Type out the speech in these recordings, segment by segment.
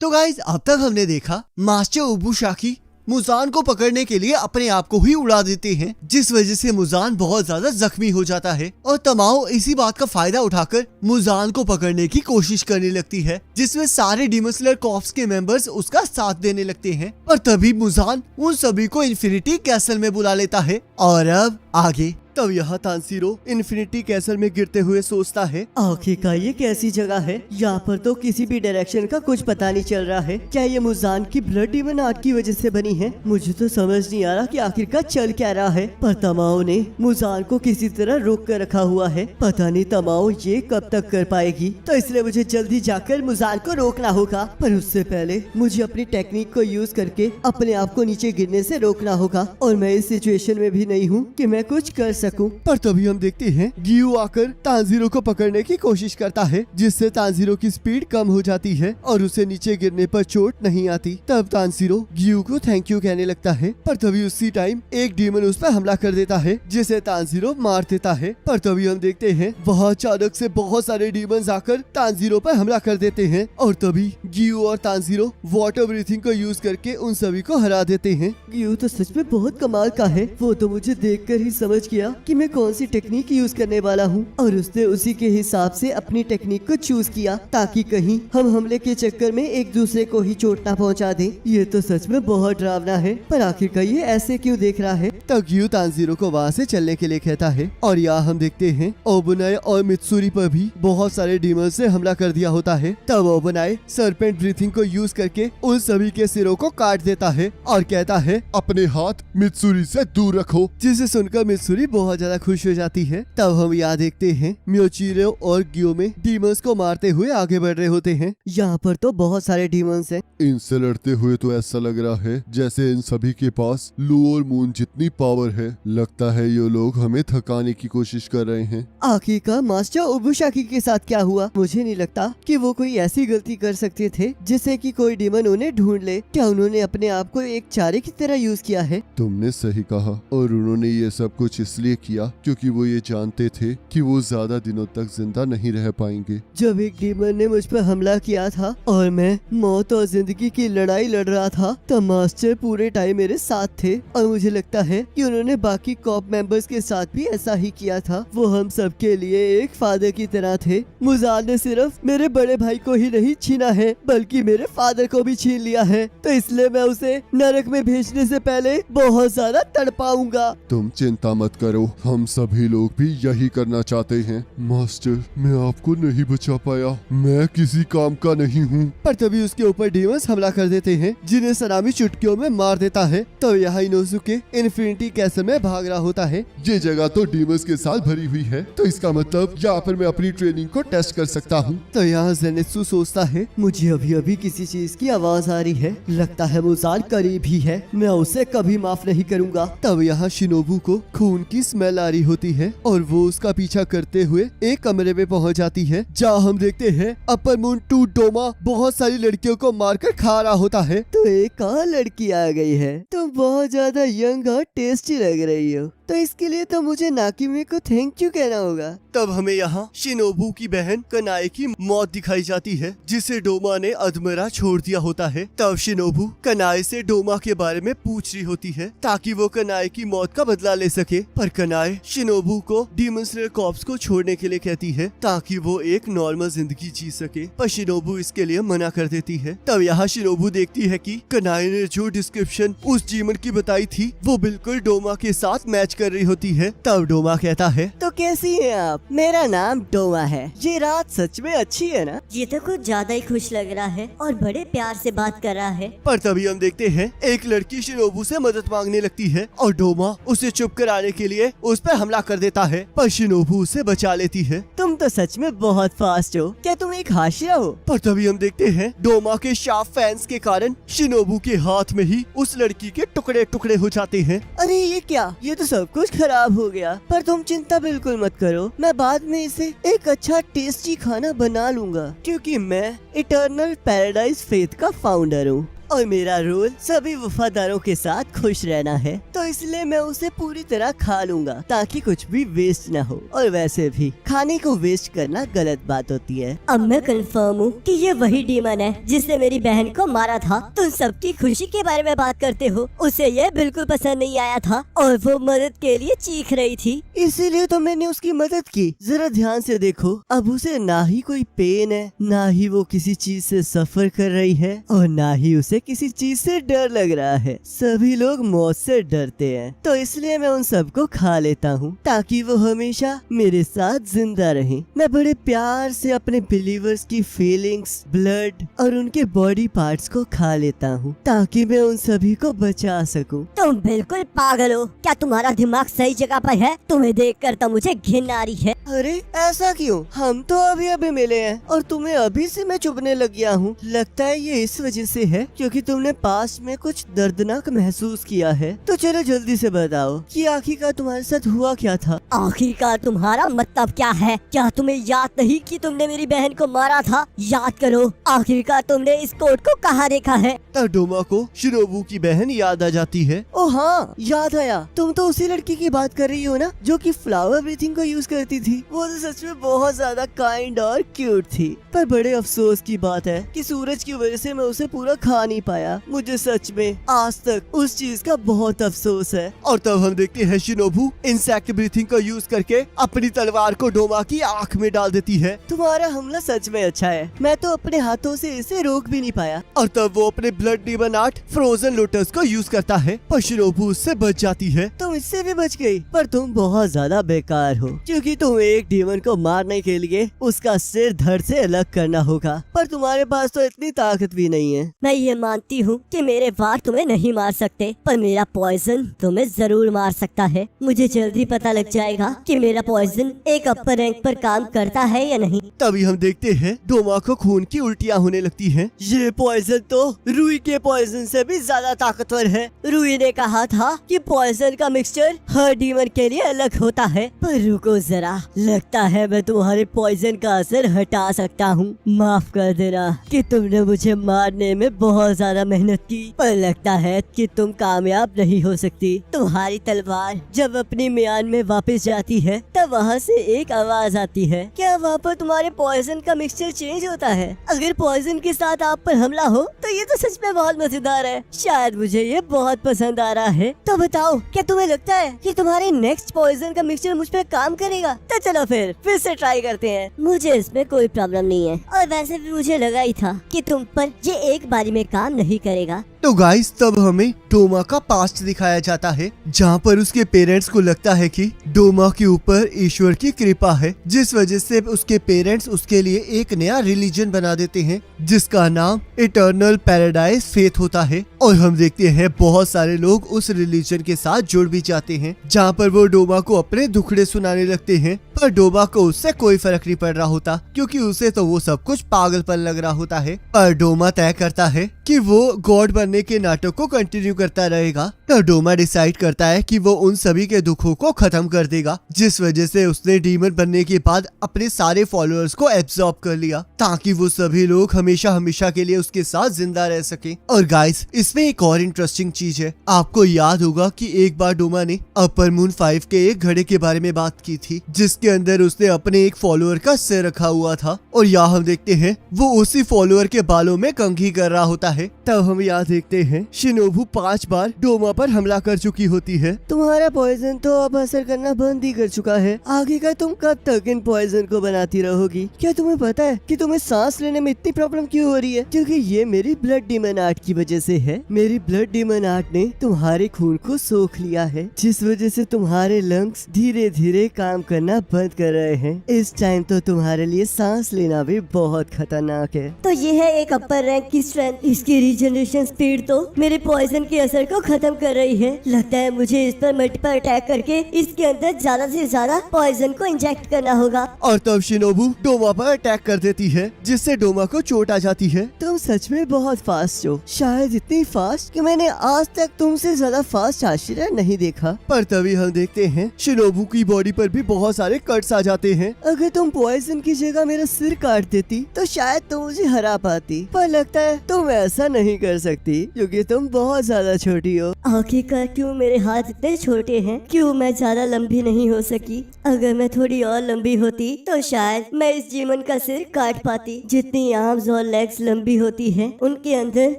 तो गाइस अब तक हमने देखा मास्टर उबुशाकी मुजान को पकड़ने के लिए अपने आप को ही उड़ा देते हैं, जिस वजह से मुजान बहुत ज्यादा जख्मी हो जाता है और तमाओ इसी बात का फायदा उठाकर मुजान को पकड़ने की कोशिश करने लगती है, जिसमें सारे डीमन स्लेयर कॉर्प्स के मेंबर्स उसका साथ देने लगते हैं। पर तभी मुजान उन सभी को इन्फिनिटी कैसल में बुला लेता है। और अब आगे तब यहाँ तानसीरो इन्फिनिटी कैसल में गिरते हुए सोचता है, आखिरकार ये कैसी जगह है? यहाँ पर तो किसी भी डायरेक्शन का कुछ पता नहीं चल रहा है। क्या ये मुजान की ब्लड डीमन आर्ट की वजह से बनी है? मुझे तो समझ नहीं आ रहा कि आखिरकार चल क्या रहा है। पर तमाओ ने मुजान को किसी तरह रोक कर रखा हुआ है। पता नहीं तमाओ ये कब तक कर पाएगी, तो इसलिए मुझे जल्दी जाकर मुजान को रोकना होगा। पर उससे पहले मुझे अपनी टेक्निक को यूज करके अपने आप को नीचे गिरने से रोकना होगा। और मैं इस सिचुएशन में भी नहीं हूँ कि मैं कुछ कर सकूं। पर तभी हम देखते हैं गियू आकर तानजीरो को पकड़ने की कोशिश करता है, जिससे तानजीरो की स्पीड कम हो जाती है और उसे नीचे गिरने पर चोट नहीं आती। तब तानजीरो गियू को थैंक यू कहने लगता है। पर तभी उसी टाइम एक डीमन उस पर हमला कर देता है, जिसे तानजीरो मार देता है। पर तभी हम देखते हैं वहाँ अचानक से बहुत सारे डीमन आकर तानजीरो पर हमला कर देते हैं और तभी गियू और तानजीरो वाटर ब्रीथिंग को यूज करके उन सभी को हरा देते हैं। गियू तो सच में बहुत कमाल का है। वो तो मुझे देखकर ही समझ गया कि मैं कौन सी टेक्निक यूज करने वाला हूँ और उसने उसी के हिसाब से अपनी टेक्निक को चूज किया, ताकि कहीं हम हमले के चक्कर में एक दूसरे को ही चोट ना पहुँचा दे। ये तो सच में बहुत डरावना है। पर आखिरकार ये ऐसे क्यों देख रहा है? तब गियू तानजीरो को वहाँ से चलने के लिए कहता है और यहाँ हम देखते हैं ओबुनाई और मित्सुरी पर भी बहुत सारे डीमन से हमला कर दिया होता है। तब ओबुनाई सरपेंट ब्रीथिंग को यूज करके उन सभी के सिरों को काट देता है और कहता है, अपने हाथ मित्सुरी से दूर रखो। जिसे सुनकर मित्सुरी बहुत ज्यादा खुश हो जाती है। तब हम यहाँ देखते हैं म्योचिरो और गियोमे डीमंस को मारते हुए आगे बढ़ रहे होते हैं। यहाँ पर तो बहुत सारे डीमंस हैं। इनसे लड़ते हुए तो ऐसा लग रहा है जैसे इन सभी के पास लू और मून जितनी पावर है। लगता है ये लोग हमें थकाने की कोशिश कर रहे हैं। आखिरकार मास्टर उबुशाकी के साथ क्या हुआ? मुझे नहीं लगता कि वो कोई ऐसी गलती कर सकते थे जिससे कि कोई डीमन उन्हें ढूंढ ले। क्या उन्होंने अपने आप को एक चारे की तरह यूज किया है? तुमने सही कहा, और उन्होंने ये सब कुछ इसलिए किया क्योंकि वो ये जानते थे कि वो ज्यादा दिनों तक जिंदा नहीं रह पाएंगे। जब एक डीमन ने मुझ पर हमला किया था और मैं मौत और जिंदगी की लड़ाई लड़ रहा था, तब मास्टर पूरे टाइम मेरे साथ थे और मुझे लगता है कि उन्होंने बाकी कॉप मेंबर्स के साथ भी ऐसा ही किया था। वो हम सब के लिए एक फादर की तरह थे। मुजान ने सिर्फ मेरे बड़े भाई को ही नहीं छीना है बल्कि मेरे फादर को भी छीन लिया है, तो इसलिए मैं उसे नरक में भेजने से पहले बहुत ज्यादा तड़पाऊंगा। तुम चिंता मत करो, हम सभी लोग भी यही करना चाहते हैं। मास्टर, मैं आपको नहीं बचा पाया, मैं किसी काम का नहीं हूँ। पर तभी उसके ऊपर डीमंस हमला कर देते हैं, जिन्हें सनामी चुटकियों में मार देता है। तो यहाँ इनोसुके इन्फिनिटी कैसल में भाग रहा होता है। ये जगह तो डीमंस के साथ भरी हुई है, तो इसका मतलब यहाँ पर मैं अपनी ट्रेनिंग को टेस्ट कर सकता हूँ। तो यहाँ जेनित्सु सोचता है, मुझे अभी अभी किसी चीज की आवाज आ रही है। लगता है मुजान करीब ही है। मैं उसे कभी माफ नहीं करूँगा। तब यहाँ शिनोबू को खून की स्मेल आ रही होती है और वो उसका पीछा करते हुए एक कमरे में पहुंच जाती है, जहाँ हम देखते हैं अपर मून 2 डोमा बहुत सारी लड़कियों को मारकर खा रहा होता है। तो एक और लड़की आ गई है। तुम बहुत ज्यादा यंग और टेस्टी लग रही हो, तो इसके लिए तो मुझे नाकिमे को थैंक यू कहना होगा। तब हमें यहाँ शिनोबू की बहन कनाए की मौत दिखाई जाती है, जिसे डोमा ने अधमरा छोड़ दिया होता है। तब शिनोबू कनाए से डोमा के बारे में पूछ रही होती है ताकि वो कनाए की मौत का बदला ले सके। पर कनाए शिनोबू को डीमन स्लेयर कॉर्प्स को छोड़ने के लिए कहती है ताकि वो एक नॉर्मल जिंदगी जी सके, पर शिनोबू इसके लिए मना कर देती है। तब यहाँ शिनोबू देखती है कि कनाए ने जो डिस्क्रिप्शन उस डीमन की बताई थी वो बिल्कुल डोमा के साथ मैच कर रही होती है। तब डोमा कहता है, तो कैसी हैं आप? मेरा नाम डोमा है। ये रात सच में अच्छी है ना? ये तो कुछ ज्यादा ही खुश लग रहा है और बड़े प्यार से बात कर रहा है। पर तभी हम देखते हैं एक लड़की शिनोबू से मदद मांगने लगती है और डोमा उसे चुप कराने के लिए उस पर हमला कर देता है, पर शिनोबू उसे बचा लेती है। तुम तो सच में बहुत फास्ट हो। क्या तुम एक हाशिया हो? पर तभी हम देखते हैं डोमा के शार्प फैंस के कारण शिनोबू के हाथ में ही उस लड़की के टुकड़े टुकड़े हो जाते हैं। अरे ये क्या? ये तो सब कुछ खराब हो गया। पर तुम चिंता बिल्कुल मत करो, मैं बाद में इसे एक अच्छा टेस्टी खाना बना लूंगा, क्योंकि मैं इटर्नल पैराडाइज फेथ का फाउंडर हूँ और मेरा रोल सभी वफादारों के साथ खुश रहना है, तो इसलिए मैं उसे पूरी तरह खा लूंगा ताकि कुछ भी वेस्ट न हो। और वैसे भी खाने को वेस्ट करना गलत बात होती है। अब मैं कंफर्म हूँ कि ये वही डीमन है जिसने मेरी बहन को मारा था। तुम सबकी खुशी के बारे में बात करते हो, उसे ये बिल्कुल पसंद नहीं आया था और वो मदद के लिए चीख रही थी। इसीलिए तो मैंने उसकी मदद की। जरा ध्यान से देखो, अब उसे ना ही कोई पेन है, ना ही वो किसी चीज से सफर कर रही है और ना ही उसे किसी चीज से डर लग रहा है। सभी लोग मौत से डरते हैं, तो इसलिए मैं उन सबको खा लेता हूँ ताकि वो हमेशा मेरे साथ जिंदा रहें। मैं बड़े प्यार से अपने बिलीवर्स की फीलिंग्स, ब्लड और उनके बॉडी पार्ट्स को खा लेता हूँ ताकि मैं उन सभी को बचा सकूं। तुम बिल्कुल पागल हो। क्या तुम्हारा दिमाग सही जगह पर है? तुम्हें देखकर तो मुझे घिन आ रही है। अरे ऐसा क्यों? हम तो अभी अभी मिले हैं और तुम्हें अभी से मैं चुभने लग गया हूँ। लगता है ये इस वजह से है क्योंकि तुमने पास्ट में कुछ दर्दनाक महसूस किया है। तो चलो जल्दी से बताओ कि आखिरकार तुम्हारे साथ हुआ क्या था। आखिरकार तुम्हारा मतलब क्या है? क्या तुम्हें याद नहीं कि तुमने मेरी बहन को मारा था? याद करो, आखिरकार तुमने इस कोट को कहाँ देखा है? तब डोमा को शिनोबू की बहन याद आ जाती है। ओ हाँ, याद आया। तुम तो उसी लड़की की बात कर रही हो ना जो कि फ्लावर ब्रीथिंग को यूज करती थी। वो तो सच में बहुत ज्यादा काइंड और क्यूट थी। पर बड़े अफसोस की बात है कि सूरज की वजह से मैं उसे पूरा खा नहीं पाया। मुझे सच में आज तक उस चीज का बहुत अफसोस है। और तब हम देखते हैं शिनोबू इंसेक्ट ब्रीथिंग का यूज करके अपनी तलवार को डोमा की आंख में डाल देती है। तुम्हारा हमला सच में अच्छा है। मैं तो अपने हाथों से इसे रोक भी नहीं पाया। और तब वो अपने blood demon art frozen lotus को यूज करता है, पर शिनोबू उससे बच जाती है। तुम इससे भी बच गई, पर तुम बहुत ज्यादा बेकार हो क्योंकि तुम एक डीमन को मारने के लिए उसका सिर धड़ से अलग करना होगा, पर तुम्हारे पास तो इतनी ताकत भी नहीं है। मैं ये मानती हूँ कि मेरे वार तुम्हें नहीं मार सकते, पर मेरा पॉइजन तुम्हें जरूर मार सकता है। मुझे जल्दी पता लग जाएगा कि मेरा पॉइजन एक अपर रैंक पर काम करता है या नहीं। तभी हम देखते हैं डोमा को खून की उल्टियाँ होने लगती हैं। ये पॉइजन तो रूई के पॉइजन से भी ज्यादा ताकतवर है। रूई ने कहा था कि पॉइजन का मिक्सचर हर डीमन के लिए अलग होता है। पर रुको जरा, लगता है मैं तुम्हारे पॉइजन का असर हटा सकता हूँ। माफ कर देना कि तुमने मुझे मारने में बहुत ज्यादा मेहनत की, पर लगता है कि तुम कामयाब नहीं हो सकती। तुम्हारी तलवार जब अपनी म्यान में वापस जाती है तब वहाँ से एक आवाज आती है। क्या वहाँ पर तुम्हारे पॉइजन का मिक्सचर चेंज होता है? अगर पॉइजन के साथ आप पर हमला हो तो ये तो सच में बहुत मजेदार है। शायद मुझे ये बहुत पसंद आ रहा है। तो बताओ, क्या तुम्हें लगता है कि तुम्हारे नेक्स्ट पॉइजन का मिक्सचर मुझ पे काम करेगा? तो चलो फिर से ट्राई करते हैं। मुझे इसमें कोई प्रॉब्लम नहीं है, और वैसे भी मुझे लगा ही था कि तुम पर ये एक बारी में काम नहीं करेगा। तो गाइस तब हमें डोमा का पास्ट दिखाया जाता है, जहाँ पर उसके पेरेंट्स को लगता है कि डोमा के ऊपर ईश्वर की कृपा है, जिस वजह से उसके पेरेंट्स उसके लिए एक नया रिलीजन बना देते हैं जिसका नाम इटर्नल पैराडाइज फेथ होता है। और हम देखते हैं बहुत सारे लोग उस रिलीजन के साथ जुड़ भी जाते हैं, जहाँ पर वो डोमा को अपने दुखड़े सुनाने लगते हैं। पर डोमा को उससे कोई फर्क नहीं पड़ रहा होता क्योंकि उसे तो वो सब कुछ पागलपन लग रहा होता है। पर डोमा तय करता है कि वो गॉड बनने के नाटक को कंटिन्यू करता रहेगा। तो डोमा डिसाइड करता है कि वो उन सभी के दुखों को खत्म कर देगा, जिस वजह से उसने डीमन बनने के बाद अपने सारे फॉलोअर्स को एब्जॉर्ब कर लिया ताकि वो सभी लोग हमेशा हमेशा के लिए उसके साथ जिंदा रह सके। और गाइस इसमें एक और इंटरेस्टिंग चीज है। आपको याद होगा कि एक बार डोमा ने अपर मून 5 के एक घड़े के बारे में बात की थी जिसके अंदर उसने अपने एक फॉलोअर का सिर रखा हुआ था, और यहाँ हम देखते हैं वो उसी फॉलोअर के बालों में कंघी कर रहा होता है। तब हम यहाँ देखते हैं शिनोबू 5 बार डोमा पर हमला कर चुकी होती है। तुम्हारा पॉइजन तो अब असर करना बंद ही कर चुका है। आगे का तुम कब तक इन पॉइजन को बनाती रहोगी? क्या तुम्हें पता है कि तुम्हें सांस लेने में इतनी प्रॉब्लम क्यों हो रही है? क्योंकि ये मेरी ब्लड डीमन आर्ट की वजह से है। मेरी ब्लड डीमन आर्ट ने तुम्हारे खून को सोख लिया है, जिस वजह से तुम्हारे लंग्स धीरे धीरे काम करना बंद कर रहे हैं। इस टाइम तो तुम्हारे लिए सांस लेना भी बहुत खतरनाक है। तो ये है एक अपर रैंक की स्ट्रेंथ। इसकी रीजनरेशन स्पीड तो मेरे पॉइजन के असर को खत्म कर रही है। लगता है मुझे इस पर मल्टीपल अटैक करके इसके अंदर ज्यादा से ज्यादा पॉइजन को इंजेक्ट करना होगा। और तब शिनोबू डोमा पर अटैक कर देती है, जिससे डोमा को चोट आ जाती है। तुम सच में बहुत फास्ट हो, शायद इतनी फास्ट कि मैंने आज तक तुमसे ज्यादा फास्ट हाशिरा नहीं देखा। पर तभी हम देखते हैं शिनोबू की बॉडी पर भी बहुत सारे कट्स आ जाते हैं। अगर तुम पॉइजन की जगह मेरा सिर काट देती तो शायद तुम मुझे हरा पाती, पर लगता है तुम ऐसा नहीं कर सकती क्योंकि तुम बहुत ज्यादा छोटी हो। आखिरकार क्यों मेरे हाथ इतने छोटे हैं? क्यों मैं ज्यादा लंबी नहीं हो सकी? अगर मैं थोड़ी और लंबी होती तो शायद मैं इस जीवन का सिर काट पाती। जितनी आर्म्स और लेग्स लंबी होती हैं, उनके अंदर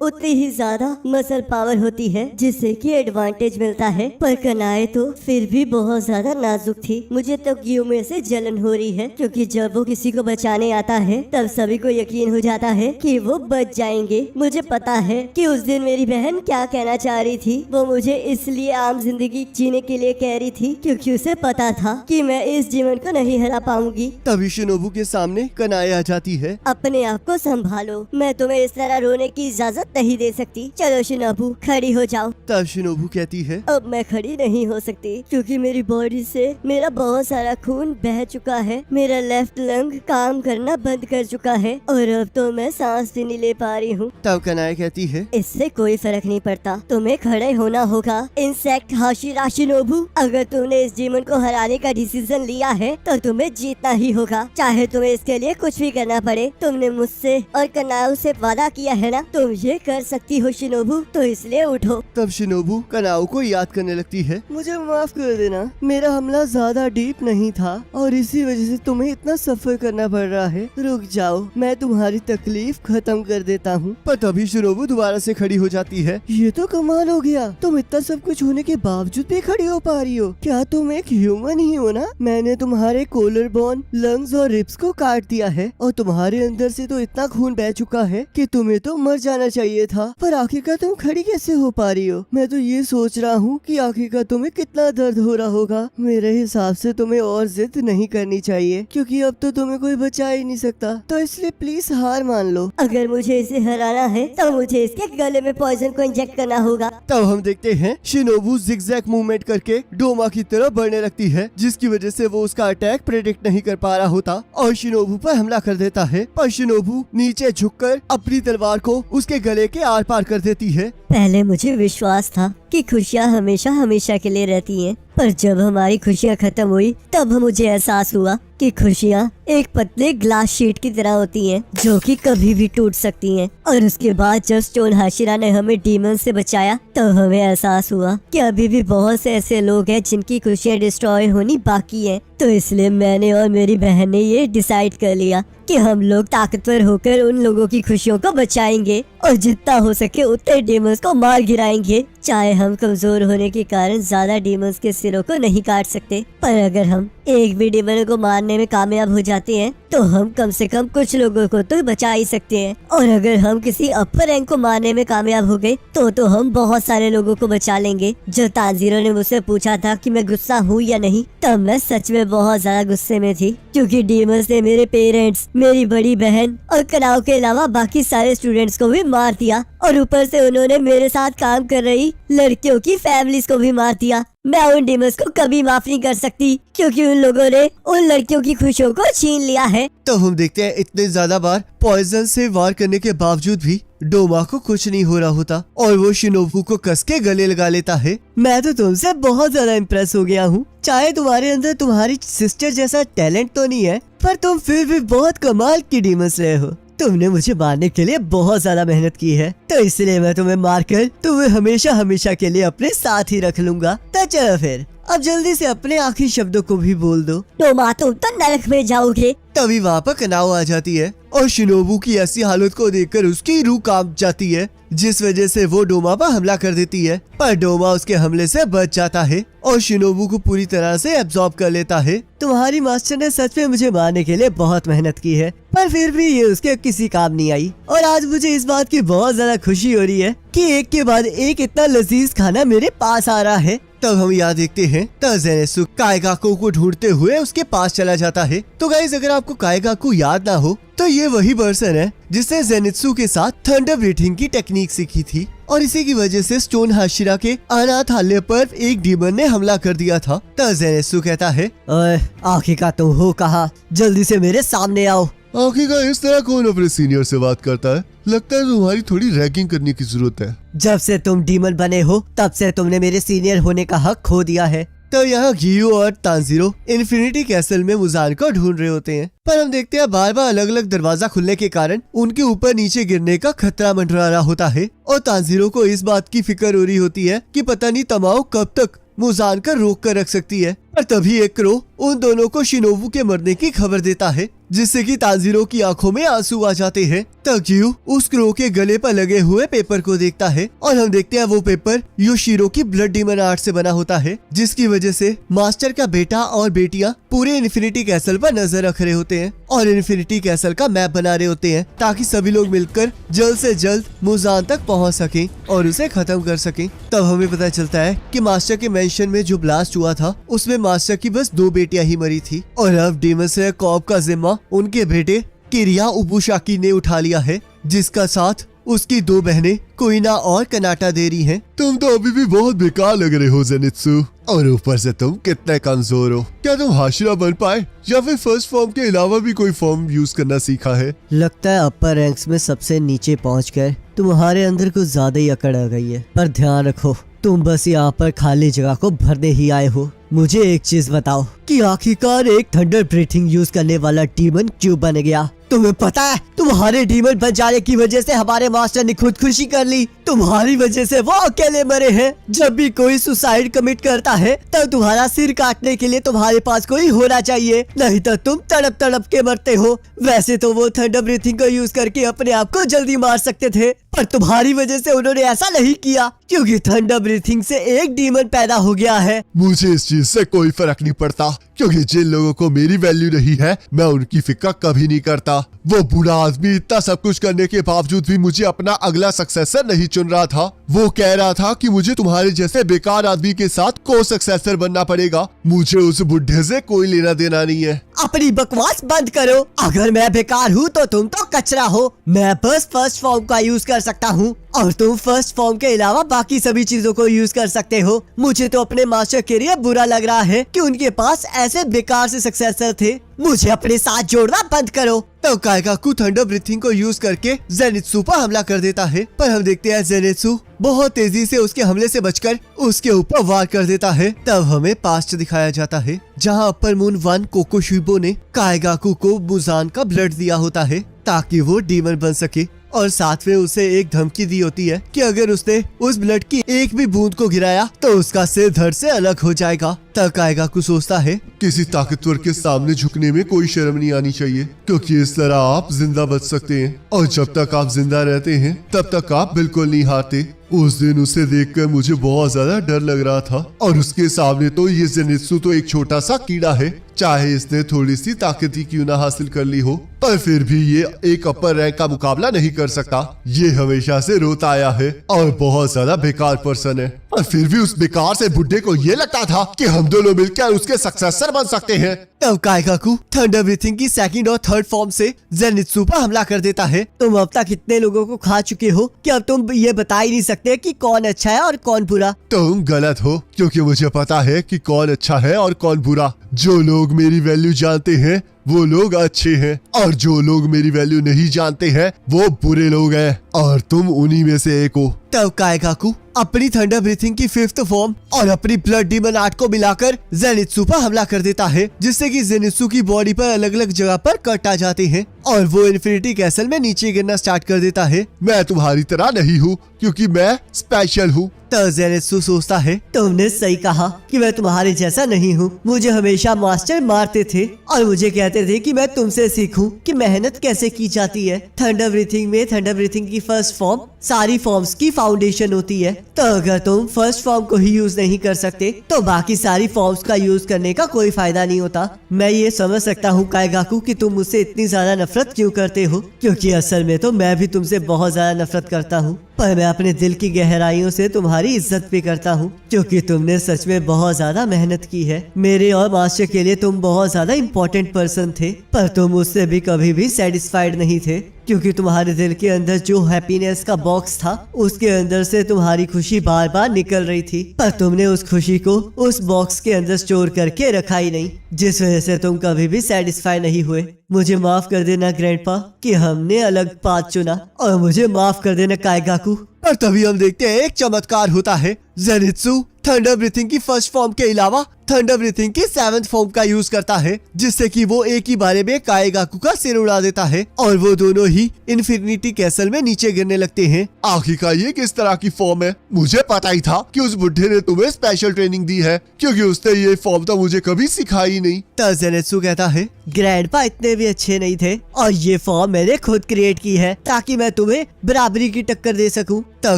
उतनी ही ज्यादा मसल पावर होती है, जिससे कि एडवांटेज मिलता है। पर कनाए तो फिर भी बहुत ज्यादा नाजुक थी। मुझे तो गियोमे से जलन हो रही है, क्योंकि जब वो किसी को बचाने आता है तब सभी को यकीन हो जाता है कि वो बच जाएंगे। मुझे पता है कि उस दिन मेरी बहन क्या कहना चाह रही थी। वो मुझे इसलिए आम जिंदगी जीने के लिए कह रही थी क्योंकि उसे पता था कि मैं इस जीवन को नहीं हरा पाऊंगी। तभी शिनोबू के सामने कनाए आ जाती है। अपने आप को संभालो, मैं तुम्हें इस तरह रोने की इजाजत नहीं दे सकती। चलो शिनोबू, खड़ी हो जाओ। तब शिनोबू कहती है, अब मैं खड़ी नहीं हो सकती क्योंकि मेरी बॉडी से मेरा बहुत सारा खून बह चुका है। मेरा लेफ्ट लंग काम करना बंद कर चुका है और अब तो मैं सांस भी नहीं ले पा रही हूँ। तब कनाए कहती है, इससे कोई फर्क नहीं पड़ता, तुम्हें खड़े होना होगा। इंसेक्ट हाशिरा शिनोबू, अगर तुमने इस जीवन को हराने का डिसीजन लिया है तो तुम्हें जीतना ही होगा, चाहे तुम्हें इसके लिए कुछ भी करना पड़े। तुमने मुझसे और कनाओ से वादा किया है ना, तुम ये कर सकती हो शिनोबू, तो इसलिए उठो। तब शिनोबू कनाओ को याद करने लगती है। मुझे माफ कर देना, मेरा हमला ज्यादा डीप नहीं था और इसी वजह से तुम्हें इतना सफर करना पड़ रहा है। रुक जाओ, मैं तुम्हारी तकलीफ खत्म कर देता हूँ। पर तभी शिनोबू दोबारा से खड़ी हो जाती है। ये तो कमाल हो गया, तुम इतना सब कुछ होने के बावजूद भी खड़ी हो पा रही हो। क्या तुम एक ह्यूमन ही हो ना? मैंने तुम्हारे कोलर बोन, लंग्स और रिब्स को काट दिया है और तुम्हारे अंदर से तो इतना खून बह चुका है कि तुम्हें तो मर जाना चाहिए था, पर आखिरकार तुम खड़ी कैसे हो पा रही हो? मैं तो ये सोच रहा हूँ कि आखिरकार तुम्हें कितना दर्द हो रहा होगा। मेरे हिसाब से तुम्हें और जिद नहीं करनी चाहिए क्योंकि अब तो तुम्हें कोई बचा ही नहीं सकता, तो इसलिए प्लीज हार मान लो। अगर मुझे इसे हराना है तो मुझे इसके गले में पॉइजन को इंजेक्ट करना होगा। तब हम देखते हैं शिनोबू जिगजैग मूवमेंट करके डोमा की तरफ बढ़ने लगती है, जिसकी वजह से वो उसका अटैक प्रेडिक्ट नहीं कर पा रहा होता और शिनोबू पर हमला कर देता है। पर शिनोबू नीचे झुककर अपनी तलवार को उसके गले के आर पार कर देती है। पहले मुझे विश्वास था कि खुशियाँ हमेशा हमेशा के लिए रहती हैं, पर जब हमारी खुशियाँ खत्म हुई तब मुझे एहसास हुआ कि खुशियाँ एक पतले ग्लास शीट की तरह होती हैं, जो कि कभी भी टूट सकती हैं। और उसके बाद जब स्टोन हाशिरा ने हमें डीमन से बचाया तब हमें एहसास हुआ कि अभी भी बहुत से ऐसे लोग हैं जिनकी खुशियाँ डिस्ट्रॉय होनी बाकी है। तो इसलिए मैंने और मेरी बहन ने ये डिसाइड कर लिया कि हम लोग ताकतवर होकर उन लोगों की खुशियों को बचाएंगे और जितना हो सके उतने डीमंस को मार गिराएंगे। चाहे हम कमजोर होने के कारण ज्यादा डीमंस के सिरों को नहीं काट सकते, पर अगर हम एक भी डीमन को मारने में कामयाब हो जाते हैं तो हम कम से कम कुछ लोगों को तो बचा ही सकते हैं। और अगर हम किसी अपर रैंक को मारने में कामयाब हो गए तो हम बहुत सारे लोगों को बचा लेंगे। जब तानजीरो ने मुझसे पूछा था कि मैं गुस्सा हूँ या नहीं, तब मैं सच में बहुत ज्यादा गुस्से में थी, क्योंकि डीमंस ने मेरे पेरेंट्स, मेरी बड़ी बहन और कनाओ के अलावा बाकी सारे स्टूडेंट्स को भी मार दिया और ऊपर से उन्होंने मेरे साथ काम कर रही लड़कियों की फैमिलीज को भी मार दिया। मैं उन डीमंस को कभी माफ नहीं कर सकती क्योंकि उन लोगों ने उन लड़कियों की खुशियों को छीन लिया है। तो हम देखते हैं इतने ज्यादा बार पॉइजन से वार करने के बावजूद भी डोमा को कुछ नहीं हो रहा होता और वो शिनोबू को कस के गले लगा लेता है। मैं तो तुमसे बहुत ज्यादा इम्प्रेस हो गया हूँ। चाहे तुम्हारे अंदर तुम्हारी सिस्टर जैसा टैलेंट तो नहीं है, पर तुम फिर भी बहुत कमाल की डीमन स्लेयर हो। तुमने मुझे मारने के लिए बहुत ज्यादा मेहनत की है, तो इसलिए मैं तुम्हें मारकर तुम्हें हमेशा हमेशा के लिए अपने साथ ही रख लूंगा। तो चलो फिर अब जल्दी से अपने आखिरी शब्दों को भी बोल दो। डोमा, तुम तो नरक में जाओगे। तभी वहाँ पर कनाओ आ जाती है और शिनोबू की ऐसी हालत को देखकर उसकी रूह कांप जाती है, जिस वजह से वो डोमा पर हमला कर देती है। पर डोमा उसके हमले से बच जाता है और शिनोबू को पूरी तरह से एब्जॉर्ब कर लेता है। तुम्हारी मास्टर ने सच में मुझे मारने के लिए बहुत मेहनत की है, पर फिर भी ये उसके किसी काम नहीं आई। और आज मुझे इस बात की बहुत ज्यादा खुशी हो रही है कि एक के बाद एक इतना लजीज खाना मेरे पास आ रहा है। तब हम यहाँ देखते हैं तब ज़ेनित्सु काइगाकू को ढूंढते हुए उसके पास चला जाता है। तो गाइस अगर आपको काइगाकू याद ना हो तो ये वही पर्सन है जिसने ज़ेनित्सु के साथ थंडर ब्रीथिंग की टेक्निक सीखी थी और इसी की वजह से स्टोन हाशिरा के अनाथालय पर एक डीमन ने हमला कर दिया था। तब ज़ेनित्सु कहता है, ओए आखिर का तुम हो कहाँ? जल्दी से मेरे सामने आओ। आखिरकार इस तरह कौन अपने सीनियर से बात करता है? लगता है तुम्हारी थोड़ी रैगिंग करने की जरूरत है। जब से तुम डीमन बने हो तब से तुमने मेरे सीनियर होने का हक खो दिया है। तो यहाँ गियो और तांजीरो इन्फिनिटी कैसल में मुजान को ढूंढ रहे होते हैं, पर हम देखते हैं बार बार अलग अलग दरवाजा खुलने के कारण उनके ऊपर नीचे गिरने का खतरा मंडरा रहा होता है और तांजीरो को इस बात की फिक्र हो रही होती है कि पता नहीं तमाओ कब तक मुजान कर रोक कर रख सकती है। पर तभी एक क्रो उन दोनों को शिनोबू के मरने की खबर देता है, जिससे कि तांजीरो की आंखों में आंसू आ जाते हैं। तब गियो उस क्रो के गले पर लगे हुए पेपर को देखता है और हम देखते हैं वो पेपर योशिरो की ब्लड डीमन आर्ट से बना होता है, जिसकी वजह से मास्टर का बेटा और बेटियां पूरे इन्फिनिटी कैसल पर नजर रख रहे होते हैं और इन्फिनिटी कैसल का मैप बना रहे होते हैं ताकि सभी लोग मिलकर जल्द से जल्द मुजान तक पहुंच सकें और उसे खत्म कर सकें। तब हमें पता चलता है कि मास्टर के मेंशन में जो ब्लास्ट हुआ था उसमें मास्टर की बस 2 बेटियां ही मरी थी और अब डीमन स्लेयर कॉर्प का जिम्मा उनके बेटे किरिया उबुशाकी ने उठा लिया है, जिसका साथ उसकी 2 बहनें कोइना और कनाटा दे रही हैं। तुम तो अभी भी बहुत बेकार लग रहे हो ज़ेनित्सु, और ऊपर से तुम कितने कमजोर हो। क्या तुम हाशिरा बन पाए या फिर फर्स्ट फॉर्म के अलावा भी कोई फॉर्म यूज करना सीखा है? लगता है अपर रैंक्स में सबसे नीचे पहुंचकर तुम्हारे अंदर कुछ ज्यादा ही अकड़ आ गई है। पर ध्यान रखो, तुम बस यहाँ पर खाली जगह को भरने ही आए हो। मुझे एक चीज बताओ कि आखिरकार एक थंडर ब्रीथिंग यूज करने वाला डीमन क्यों बन गया? तुम्हें पता है तुम्हारे डीमन बन जाने की वजह से हमारे मास्टर ने खुदकुशी कर ली। तुम्हारी वजह से वो अकेले मरे हैं। जब भी कोई सुसाइड कमिट करता है तब तुम्हारा सिर काटने के लिए तुम्हारे पास कोई होना चाहिए, नहीं तो तुम तड़प तड़प के मरते हो। वैसे तो वो थंडर ब्रीथिंग को यूज करके अपने आप को जल्दी मार सकते थे, पर तुम्हारी वजह से उन्होंने ऐसा नहीं किया क्योंकि थंडर ब्रीथिंग से एक डीमन पैदा हो गया है। मुझे इस चीज से कोई फर्क नहीं पड़ता, क्योंकि जिन लोगों को मेरी वैल्यू नहीं है मैं उनकी फिक्र कभी नहीं करता। वो बूढ़ा आदमी इतना सब कुछ करने के बावजूद भी मुझे अपना अगला सक्सेसर नहीं चुन रहा था। वो कह रहा था कि मुझे तुम्हारे जैसे बेकार आदमी के साथ को सक्सेसर बनना पड़ेगा। मुझे उस बुढ़े से कोई लेना देना नहीं है। अपनी बकवास बंद करो। अगर मैं बेकार हूँ तो तुम तो कचरा हो। मैं बस फर्स्ट फॉर्म का यूज कर सकता हूँ और तुम फर्स्ट फॉर्म के अलावा बाकी सभी चीजों को यूज कर सकते हो। मुझे तो अपने मास्टर के लिए बुरा लग रहा है कि उनके पास ऐसे बेकार से सक्सेसर थे। मुझे अपने साथ जोड़ना बंद करो। तो काइगाकू थंडर ब्रीथिंग को यूज करके ज़ेनित्सु पर हमला कर देता है, पर हम देखते हैं ज़ेनित्सु बहुत तेजी से उसके हमले से बचकर उसके ऊपर वार कर देता है। तब हमें पास्ट दिखाया जाता है जहां अपर मून 1 कोकोशिबो ने काइगाकू को मुजान का ब्लड दिया होता है ताकि वो डीमन बन सके, और साथ में उसे एक धमकी दी होती है कि अगर उसने उस ब्लड की एक भी बूंद को गिराया तो उसका सिर धड़ से अलग हो जाएगा। तब काइगाकू सोचता है किसी ताकतवर के सामने झुकने में कोई शर्म नहीं आनी चाहिए, क्योंकि इस तरह आप जिंदा बच सकते हैं और जब तक आप जिंदा रहते हैं तब तक आप बिल्कुल नहीं हारते। उस दिन उसे देखकर मुझे बहुत ज्यादा डर लग रहा था, और उसके सामने तो ये ज़ेनित्सु तो एक छोटा सा कीड़ा है। चाहे इसने थोड़ी सी ताकत ही क्यों ना हासिल कर ली हो, पर फिर भी ये एक अपर रैंक का मुकाबला नहीं कर सकता। ये हमेशा से रोता आया है और बहुत ज्यादा बेकार पर्सन है, और फिर भी उस बेकार से बुड्ढे को ये लगता था कि हम दोनों मिलकर उसके सक्सेसर बन सकते हैं। तब काइगाकू थंडर ब्रीथिंग की 2nd और 3rd फॉर्म से ज़ेनित्सु पर हमला कर देता है। तुम अब तक कितने लोगों को खा चुके हो कि अब तुम ये बता ही नहीं सकते कि कौन अच्छा है और कौन बुरा। तुम गलत हो, क्योंकि मुझे पता है कि कौन अच्छा है और कौन बुरा। जो लोग मेरी वैल्यू जानते हैं वो लोग अच्छे हैं, और जो लोग मेरी वैल्यू नहीं जानते हैं वो बुरे लोग हैं, और तुम उन्हीं में से एक हो। तब काइगाकू अपनी थंडर ब्रीथिंग की 5th फॉर्म और अपनी ब्लड डीमन आर्ट को मिलाकर ज़ेनित्सु पर हमला कर देता है, जिससे कि ज़ेनित्सु की बॉडी पर अलग अलग जगह पर कट आ जाते हैं और वो इन्फिनिटी कैसल में नीचे गिरना स्टार्ट कर देता है। मैं तुम्हारी तरह नहीं हूँ, क्योंकि मैं स्पेशल हूँ। तब ज़ेनित्सु सोचता है तुमने सही कहा कि मैं तुम्हारे जैसा नहीं हूँ। मुझे हमेशा मास्टर मारते थे और मुझे कहते थे कि मैं तुमसे सीखूं कि मेहनत कैसे की जाती है। थंडर ब्रीथिंग में थंडर ब्रीथिंग की 1st फॉर्म सारी फॉर्म्स की फाउंडेशन होती है, तो अगर तुम 1st फॉर्म को ही यूज नहीं कर सकते तो बाकी सारी फॉर्म्स का यूज करने का कोई फायदा नहीं होता। मैं ये समझ सकता हूँ काइगाकू कि तुम मुझसे इतनी ज्यादा नफरत क्यों करते हो, क्योंकि असल में तो मैं भी तुमसे बहुत ज्यादा नफरत करता हूँ। पर मैं अपने दिल की गहराइयों से तुम्हारी इज्जत भी करता हूँ, क्योंकि तुमने सच में बहुत ज्यादा मेहनत की है। मेरे और मास्टर के लिए तुम बहुत ज्यादा इम्पोर्टेंट पर्सन थे, पर तुम उससे भी कभी भी सेटिस्फाइड नहीं थे, क्योंकि तुम्हारे दिल के अंदर जो हैप्पीनेस का बॉक्स था उसके अंदर से तुम्हारी खुशी बार बार निकल रही थी, पर तुमने उस खुशी को उस बॉक्स के अंदर स्टोर करके रखा ही नहीं, जिस वजह से तुम कभी भी सेटिस्फाई नहीं हुए। मुझे माफ कर देना ग्रैंडपा कि हमने अलग पाथ चुना, और मुझे माफ कर देना काइगाकू। पर तभी हम देखते हैं एक चमत्कार होता है। जेनित्सु थंडर ब्रीथिंग की फर्स्ट फॉर्म के अलावा थंडर ब्रीथिंग की 7th फॉर्म का यूज करता है, जिससे कि वो एक ही बारे में काइगाकू का सिर उड़ा देता है और वो दोनों ही इन्फिनिटी कैसल में नीचे गिरने लगते हैं। आखिरकार ये किस तरह की फॉर्म है? मुझे पता ही था कि उस बुढ़े ने तुम्हें स्पेशल ट्रेनिंग दी है, क्योंकि उसने ये फॉर्म तो मुझे कभी सिखाई नहीं। तब जेनित्सु कहता है, ग्रैंडपा इतने भी अच्छे नहीं थे, और ये फॉर्म मैंने खुद क्रिएट की है ताकि मैं तुम्हें बराबरी की टक्कर दे सकूं। तब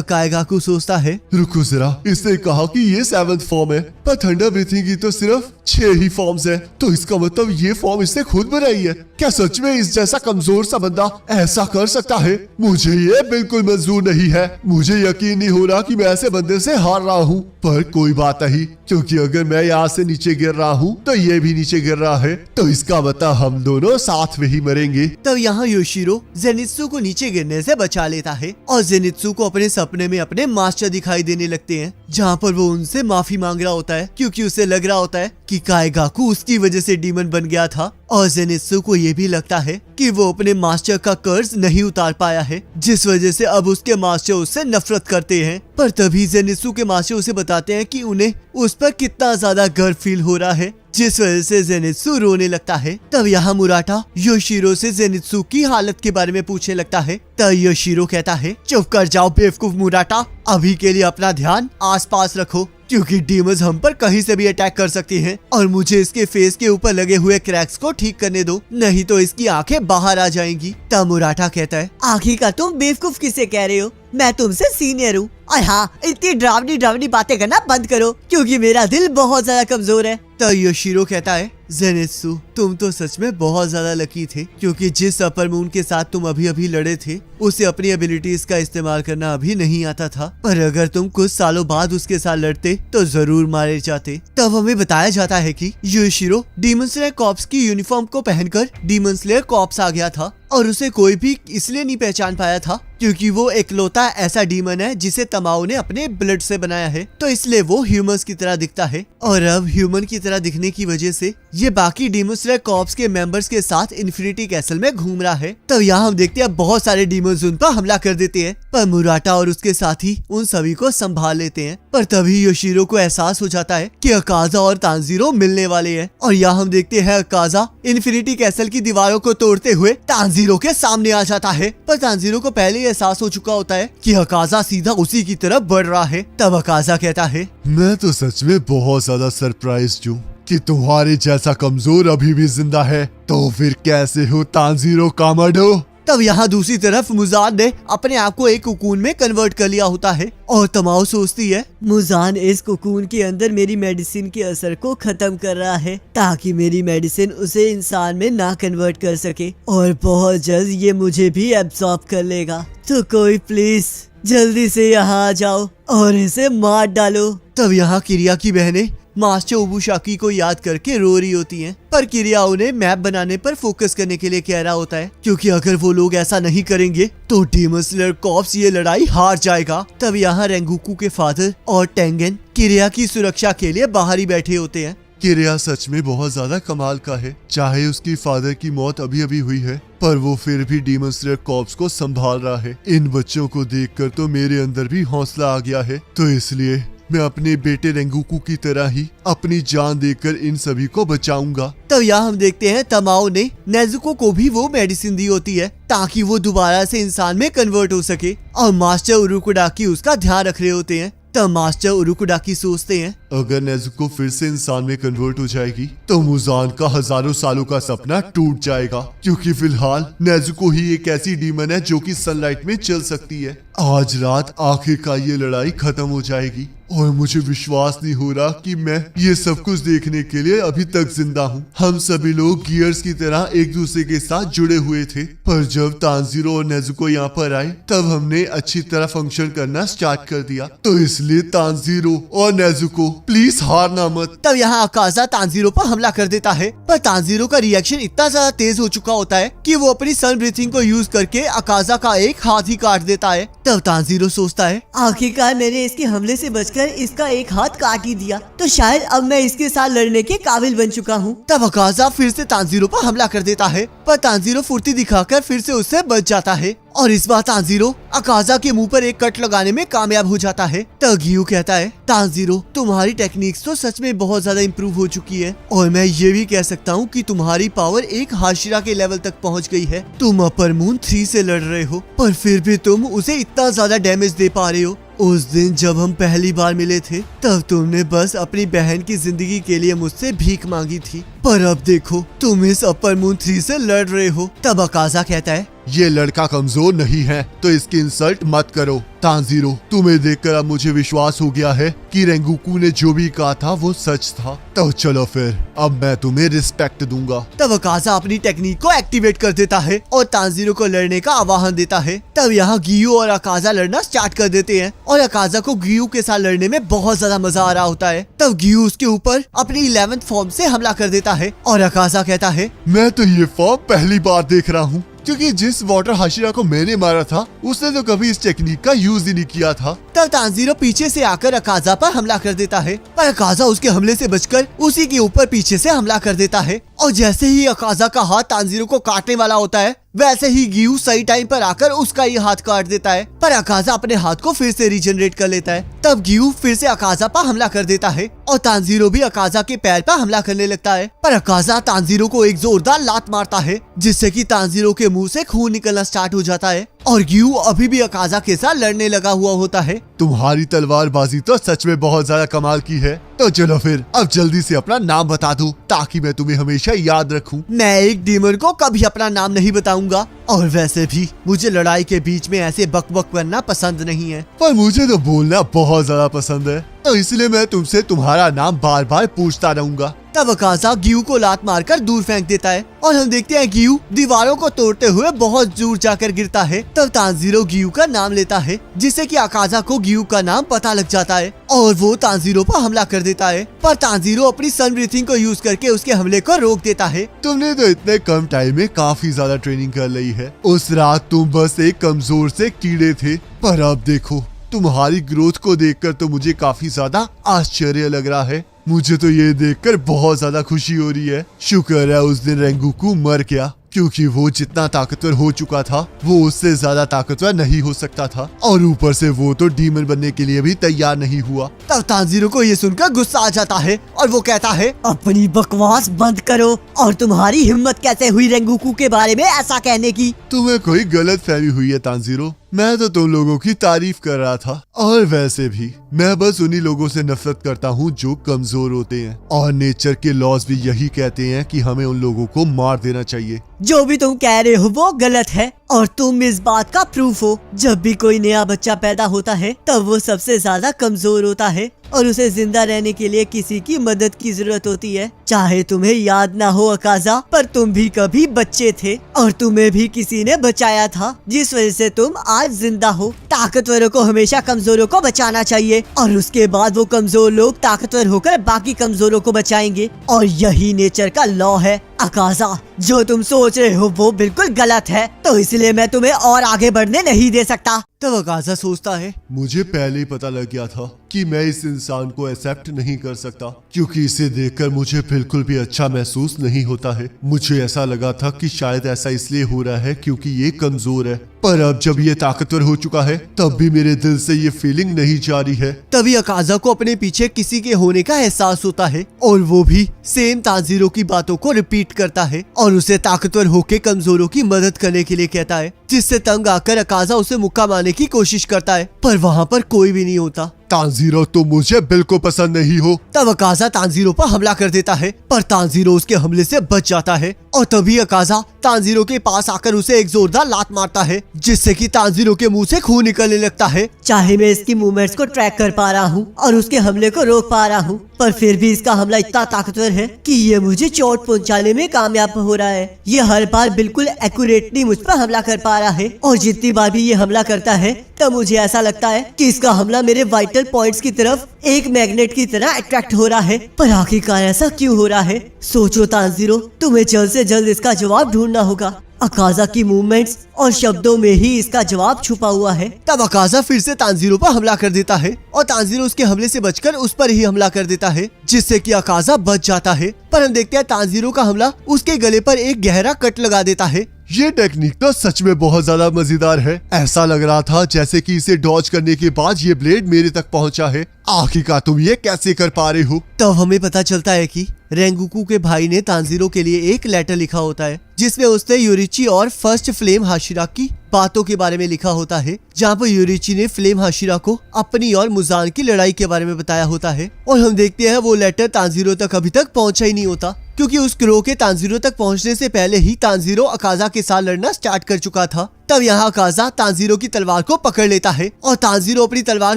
काइगाकू सोचता है, रुको जरा, इसने कहा कि ये 7th फॉर्म है, पर थंडर ब्रीथिंग की तो सिर्फ 6 ही फॉर्म्स है, तो इसका मतलब ये फॉर्म इसने खुद बनाई है। क्या सच में इस जैसा कमजोर सा बंदा ऐसा कर सकता है? मुझे ये बिल्कुल मंजूर नहीं है। मुझे यकीन नहीं हो रहा कि मैं ऐसे बंदे से हार रहा हूँ, पर कोई बात नहीं, क्योंकि अगर मैं यहाँ से नीचे गिर रहा हूँ तो ये भी नीचे गिर रहा है, तो इसका मतलब हम दोनों साथ में ही मरेंगे। तब यहाँ योशिरो जेनित्सु को नीचे गिरने से बचा लेता है और जेनित्सु को अपने सपने में अपने मास्टर दिखाई देने लगते हैं, जहाँ पर वो उनसे माफी मांग रहा होता है, क्योंकि उसे लग रहा होता है कि काइगाकू उसकी वजह से डीमन बन गया था, और जेनित्सु को ये भी लगता है कि वो अपने मास्टर का कर्ज नहीं उतार पाया है, जिस वजह से अब उसके मास्टर उससे नफरत करते हैं। पर तभी जेनित्सु के मास्टर उसे बताते हैं कि उन्हें उस पर कितना ज्यादा गर्व फील हो रहा है, जिस वजह से जेनित्सु रोने लगता है। तब यहाँ मुराटा योशिरो से जेनित्सु की हालत के बारे में पूछने लगता है। तब योशिरो कहता है, चुप कर जाओ बेवकूफ मुराटा, अभी के लिए अपना ध्यान आसपास रखो, क्योंकि डीमंस हम पर कहीं से भी अटैक कर सकती हैं, और मुझे इसके फेस के ऊपर लगे हुए क्रैक्स को ठीक करने दो, नहीं तो इसकी आंखें बाहर आ जाएंगी। तब मुराटा कहता है, आखिरकार तुम बेवकूफ किसे कह रहे हो? मैं तुमसे सीनियर हूँ, और हाँ, इतनी डरावनी बातें करना बंद करो, क्योंकि मेरा दिल बहुत ज्यादा कमजोर है। तब योशिरो कहता है, जेनित्सु तुम तो सच में बहुत ज्यादा लकी थे, क्योंकि जिस अपर मून के साथ तुम अभी अभी लड़े थे उसे अपनी एबिलिटीज का इस्तेमाल करना अभी नहीं आता था, पर अगर तुम कुछ सालों बाद उसके साथ लड़ते तो जरूर मारे जाते। तब हमें बताया जाता है कि योशिरो डीमन स्लेयर कॉर्प्स की यूनिफॉर्म को पहनकर डीमन स्लेयर कॉर्प्स आ गया था, और उसे कोई भी इसलिए नहीं पहचान पाया था क्योंकि वो एकलौता ऐसा डीमन है जिसे तमाओ ने अपने ब्लड से बनाया है, तो इसलिए वो ह्यूमंस की तरह दिखता है, और अब ह्यूमन की तरह दिखने की वजह से ये बाकी डीमन स्लेयर कॉर्प्स के मेंबर्स के साथ इन्फिनिटी कैसल में घूम रहा है। तब यहाँ हम देखते हैं बहुत सारे डीमंस उन पर हमला कर देते हैं, पर मुराटा और उसके साथी उन सभी को संभाल लेते हैं। पर तभी योशिरो को एहसास हो जाता है कि अकाजा और तांजीरो मिलने वाले हैं, और यहाँ हम देखते हैं अकाजा इन्फिनिटी कैसल की दीवारों को तोड़ते हुए तांजीरो के सामने आ जाता है, पर तांजीरो को पहले ही एहसास हो चुका होता है कि अकाजा सीधा उसी की तरफ बढ़ रहा है। तब अकाजा कहता है, मैं तो सच में बहुत ज्यादा सरप्राइज्ड हूँ कि तुम्हारे जैसा कमजोर अभी भी जिंदा है, तो फिर कैसे हो तांजीरो कामाडो? तब यहाँ दूसरी तरफ मुजान ने अपने आप को एक कुकून में कन्वर्ट कर लिया होता है, और तमाओ सोचती है, मुजान इस कुकून के अंदर मेरी मेडिसिन के असर को खत्म कर रहा है, ताकि मेरी मेडिसिन उसे इंसान में ना कन्वर्ट कर सके, और बहुत जल्द ये मुझे भी एब्सॉर्ब कर लेगा। तो कोई प्लीज जल्दी से यहाँ आ जाओ और इसे मार डालो। तब यहाँ किरिया की बहनें मास्टर ओबुशाकी को याद करके रो रही होती हैं, पर किरिया उन्हें मैप बनाने पर फोकस करने के लिए कह रहा होता है, क्योंकि अगर वो लोग ऐसा नहीं करेंगे तो डीमन स्लेयर कॉर्प्स ये लड़ाई हार जाएगा। तब यहाँ रेंगुकू के फादर और टेंगेन किरिया की सुरक्षा के लिए बाहर ही बैठे होते हैं। किरिया सच में बहुत ज्यादा कमाल का है, चाहे उसकी फादर की मौत अभी अभी हुई है, पर वो फिर भी डीमन स्लेयर कॉर्प्स को संभाल रहा है। इन बच्चों को देखकर तो मेरे अंदर भी हौसला आ गया है, तो इसलिए मैं अपने बेटे रेंगुकू की तरह ही अपनी जान देकर इन सभी को बचाऊंगा। तब यहाँ हम देखते हैं तमाओ ने नेजुको को भी वो मेडिसिन दी होती है ताकि वो दोबारा से इंसान में कन्वर्ट हो सके, और मास्टर उरुकुडाकी उसका ध्यान रख रहे होते हैं। तब मास्टर उरुकुडाकी सोचते हैं, अगर नेजुको फिर से इंसान में कन्वर्ट हो जाएगी तो मुजान का हजारों सालों का सपना टूट जाएगा, क्योंकि फिलहाल नेजुको ही एक ऐसी डीमन है जो कि सनलाइट में चल सकती है। आज रात आखिरकार ये लड़ाई खत्म हो जाएगी और मुझे विश्वास नहीं हो रहा कि मैं ये सब कुछ देखने के लिए अभी तक जिंदा हूँ। हम सभी लोग गियर्स की तरह एक दूसरे के साथ जुड़े हुए थे, पर जब तांजीरो और नेजुको यहाँ पर आए तब हमने अच्छी तरह फंक्शन करना स्टार्ट कर दिया। तो इसलिए तांजीरो और नेजुको प्लीज हारना मत। तब यहाँ अकाजा तांजीरो पर हमला कर देता है, पर तांजीरो का रिएक्शन इतना ज्यादा तेज हो चुका होता है कि वो अपनी सन ब्रीथिंग को यूज करके अकाजा का एक हाथ ही काट देता है। तब तांजीरो सोचता है, आखिरकार मैंने इसके हमले से बचकर इसका एक हाथ काट ही दिया, तो शायद अब मैं इसके साथ लड़ने के काबिल बन चुका हूँ। तब अकाजा फिर से तांजीरो पर हमला कर देता है, पर तांजीरो फुर्ती दिखाकर फिर से उससे बच जाता है और इस बार तांजीरो अकाजा के मुंह पर एक कट लगाने में कामयाब हो जाता है। तब गियू कहता है, तांजीरो तुम्हारी टेक्निक्स तो सच में बहुत ज्यादा इम्प्रूव हो चुकी है और मैं ये भी कह सकता हूँ कि तुम्हारी पावर एक हाशिरा के लेवल तक पहुँच गई है। तुम अपर मून 3 से लड़ रहे हो, पर फिर भी तुम उसे इतना ज्यादा डैमेज दे पा रहे हो। उस दिन जब हम पहली बार मिले थे तब तुमने बस अपनी बहन की जिंदगी के लिए मुझसे भीख मांगी थी, पर अब देखो तुम इस अपर मून 3 से लड़ रहे हो। तब अकाजा कहता है, ये लड़का कमजोर नहीं है तो इसकी इंसल्ट मत करो। तांजीरो तुम्हें देखकर अब मुझे विश्वास हो गया है कि रेंगुकू ने जो भी कहा था वो सच था। तो चलो फिर अब मैं तुम्हें रिस्पेक्ट दूंगा। तब अकाजा अपनी टेक्निक को एक्टिवेट कर देता है और तांजीरो को लड़ने का आह्वान देता है। तब यहाँ गियू और अकाजा लड़ना स्टार्ट कर देते हैं और अकाजा को गियू के साथ लड़ने में बहुत ज्यादा मजा आ रहा होता है। तब गियू उसके ऊपर अपनी 11th फॉर्म से हमला कर देता है और अकाजा कहता है, मैं तो ये फॉर्म पहली बार देख रहा हूँ, क्योंकि जिस वाटर हाशिरा को मैंने मारा था उसने तो कभी इस टेक्निक का यूज ही नहीं किया था। तब तांजीरो पीछे से आकर अकाजा पर हमला कर देता है, पर अकाजा उसके हमले से बचकर उसी के ऊपर पीछे से हमला कर देता है और जैसे ही अकाजा का हाथ तांजीरो को काटने वाला होता है वैसे ही गियू सही टाइम पर आकर उसका ही हाथ काट देता है, पर अकाजा अपने हाथ को फिर से रीजनरेट कर लेता है। तब गियू फिर से अकाजा पर हमला कर देता है और तांजीरो भी अकाजा के पैर पर हमला करने लगता है, पर अकाजा तांजीरो को एक जोरदार लात मारता है जिससे कि तांजीरो के मुंह से खून निकलना स्टार्ट हो जाता है और गियू अभी भी अकाजा के साथ लड़ने लगा हुआ होता है। तुम्हारी तलवारबाजी तो सच में बहुत ज्यादा कमाल की है। तो चलो फिर अब जल्दी से अपना नाम बता दो ताकि मैं तुम्हें हमेशा याद रखूं। मैं एक डीमन को कभी अपना नाम नहीं बताऊंगा और वैसे भी मुझे लड़ाई के बीच में ऐसे बक बक करना पसंद नहीं है, पर मुझे तो बोलना बहुत ज्यादा पसंद है, तो इसलिए मैं तुमसे तुम्हारा नाम बार बार पूछता रहूंगा। तब अकाजा गियू को लात मारकर दूर फेंक देता है और हम देखते हैं गियू दीवारों को तोड़ते हुए बहुत दूर जाकर गिरता है। तब तांजीरो गियू का नाम लेता है जिससे कि अकाजा को गियू का नाम पता लग जाता है और वो तांजीरो पर हमला कर देता है, पर तांजीरो अपनी सन ब्रीथिंग को यूज करके उसके हमले को रोक देता है। तुमने तो इतने कम टाइम में काफी ज्यादा ट्रेनिंग कर ली है। उस रात तुम बस एक कमजोर से कीड़े थे, पर अब देखो तुम्हारी ग्रोथ को देखकर तो मुझे काफी ज्यादा आश्चर्य लग रहा है। मुझे तो ये देखकर बहुत ज्यादा खुशी हो रही है। शुक्र है उस दिन रेंगुकू मर गया, क्योंकि वो जितना ताकतवर हो चुका था वो उससे ज्यादा ताकतवर नहीं हो सकता था और ऊपर से वो तो डीमन बनने के लिए भी तैयार नहीं हुआ। तब तांजीरो को ये सुनकर गुस्सा आ जाता है और वो कहता है, अपनी बकवास बंद करो। और तुम्हारी हिम्मत कैसे हुई रेंगुकू के बारे में ऐसा कहने की? तुम्हें कोई गलत फहमी हुई है तांजीरो, मैं तो तुम लोगों की तारीफ कर रहा था और वैसे भी मैं बस उन्हीं लोगों से नफरत करता हूँ जो कमजोर होते हैं और नेचर के लॉज भी यही कहते हैं कि हमें उन लोगों को मार देना चाहिए। जो भी तुम कह रहे हो वो गलत है और तुम इस बात का प्रूफ हो। जब भी कोई नया बच्चा पैदा होता है तब वो सबसे ज्यादा कमजोर होता है और उसे जिंदा रहने के लिए किसी की मदद की जरूरत होती है। चाहे तुम्हें याद ना हो अकाजा, पर तुम भी कभी बच्चे थे और तुम्हें भी किसी ने बचाया था जिस वजह से तुम आज जिंदा हो। ताकतवरों को हमेशा कमजोरों को बचाना चाहिए और उसके बाद वो कमजोर लोग ताकतवर होकर बाकी कमजोरों को बचाएंगे और यही नेचर का लॉ है। अकाजा, जो तुम सोच रहे हो वो बिल्कुल गलत है, तो इसलिए मैं तुम्हें और आगे बढ़ने नहीं दे सकता। तब अकाजा सोचता है, मुझे पहले ही पता लग गया था कि मैं इस इंसान को एक्सेप्ट नहीं कर सकता, क्योंकि इसे देखकर मुझे बिल्कुल भी अच्छा महसूस नहीं होता है। मुझे ऐसा लगा था कि शायद ऐसा इसलिए हो रहा है क्योंकि ये कमजोर है, पर अब जब ये ताकतवर हो चुका है तब भी मेरे दिल से ये फीलिंग नहीं जा रही है। तभी अकाजा को अपने पीछे किसी के होने का एहसास होता है और वो भी सेम तांजीरो की बातों को रिपीट करता है और उसे ताकतवर होके कमजोरों की मदद करने के लिए कहता है, जिससे तंग आकर अकाजा उसे मुक्का मारने की कोशिश करता है, पर वहाँ पर कोई भी नहीं होता। तांजीरो तुम मुझे बिल्कुल पसंद नहीं हो। तब अकाजा तांजीरो पर हमला कर देता है, पर तांजीरो उसके हमले से बच जाता है और तभी अकाजा तांजीरो के पास आकर उसे एक जोरदार लात मारता है, जिससे कि तांजीरो के मुंह से खून निकलने लगता है। चाहे मैं इसकी मूवमेंट्स को ट्रैक कर पा रहा हूँ और उसके हमले को रोक पा रहा हूँ, पर फिर भी इसका हमला इतना ताकतवर है कि ये मुझे चोट पहुंचाने में कामयाब हो रहा है। ये हर बार बिल्कुल एक्यूरेटली मुझ पर हमला कर पा रहा है और जितनी बार भी ये हमला करता है तब मुझे ऐसा लगता है कि इसका हमला मेरे वाइटल पॉइंट्स की तरफ एक मैग्नेट की तरह अट्रैक्ट हो रहा है। पर आखिरकार ऐसा क्यों हो रहा है? सोचो तांजीरो, तुम्हें जल्द से जल्द इसका जवाब ढूंढना होगा। अकाजा की मूवमेंट्स और शब्दों में ही इसका जवाब छुपा हुआ है। तब अकाजा फिर से तांजीरो पर हमला कर देता है और तांजीरो उसके हमले से बचकर उस पर ही हमला कर देता है, जिससे कि अकाजा बच जाता है। पर हम देखते हैं तांजीरो का हमला उसके गले पर एक गहरा कट लगा देता है। ये टेक्निक तो सच में बहुत ज्यादा मजेदार है। ऐसा लग रहा था जैसे कि इसे डॉज करने के बाद ये ब्लेड मेरे तक पहुंचा है। आखिरकार तुम ये कैसे कर पा रहे हो? तब हमें पता चलता है कि रेंगुकू के भाई ने तांजीरो के लिए एक लेटर लिखा होता है, जिसमें उसने यूरिची और फर्स्ट फ्लेम हाशिरा की बातों के बारे में लिखा होता है, जहाँ पर यूरिची ने फ्लेम हाशिरा को अपनी और मुजान की लड़ाई के बारे में बताया होता है। और हम देखते हैं वो लेटर तांजीरो तक अभी तक पहुंचा ही नहीं होता, क्योंकि उस क्रो के तांजीरो तक पहुंचने से पहले ही तांजीरो अकाजा के साथ लड़ना स्टार्ट कर चुका था। तब यहाँ अकाजा तांजीरो की तलवार को पकड़ लेता है और तांजीरो अपनी तलवार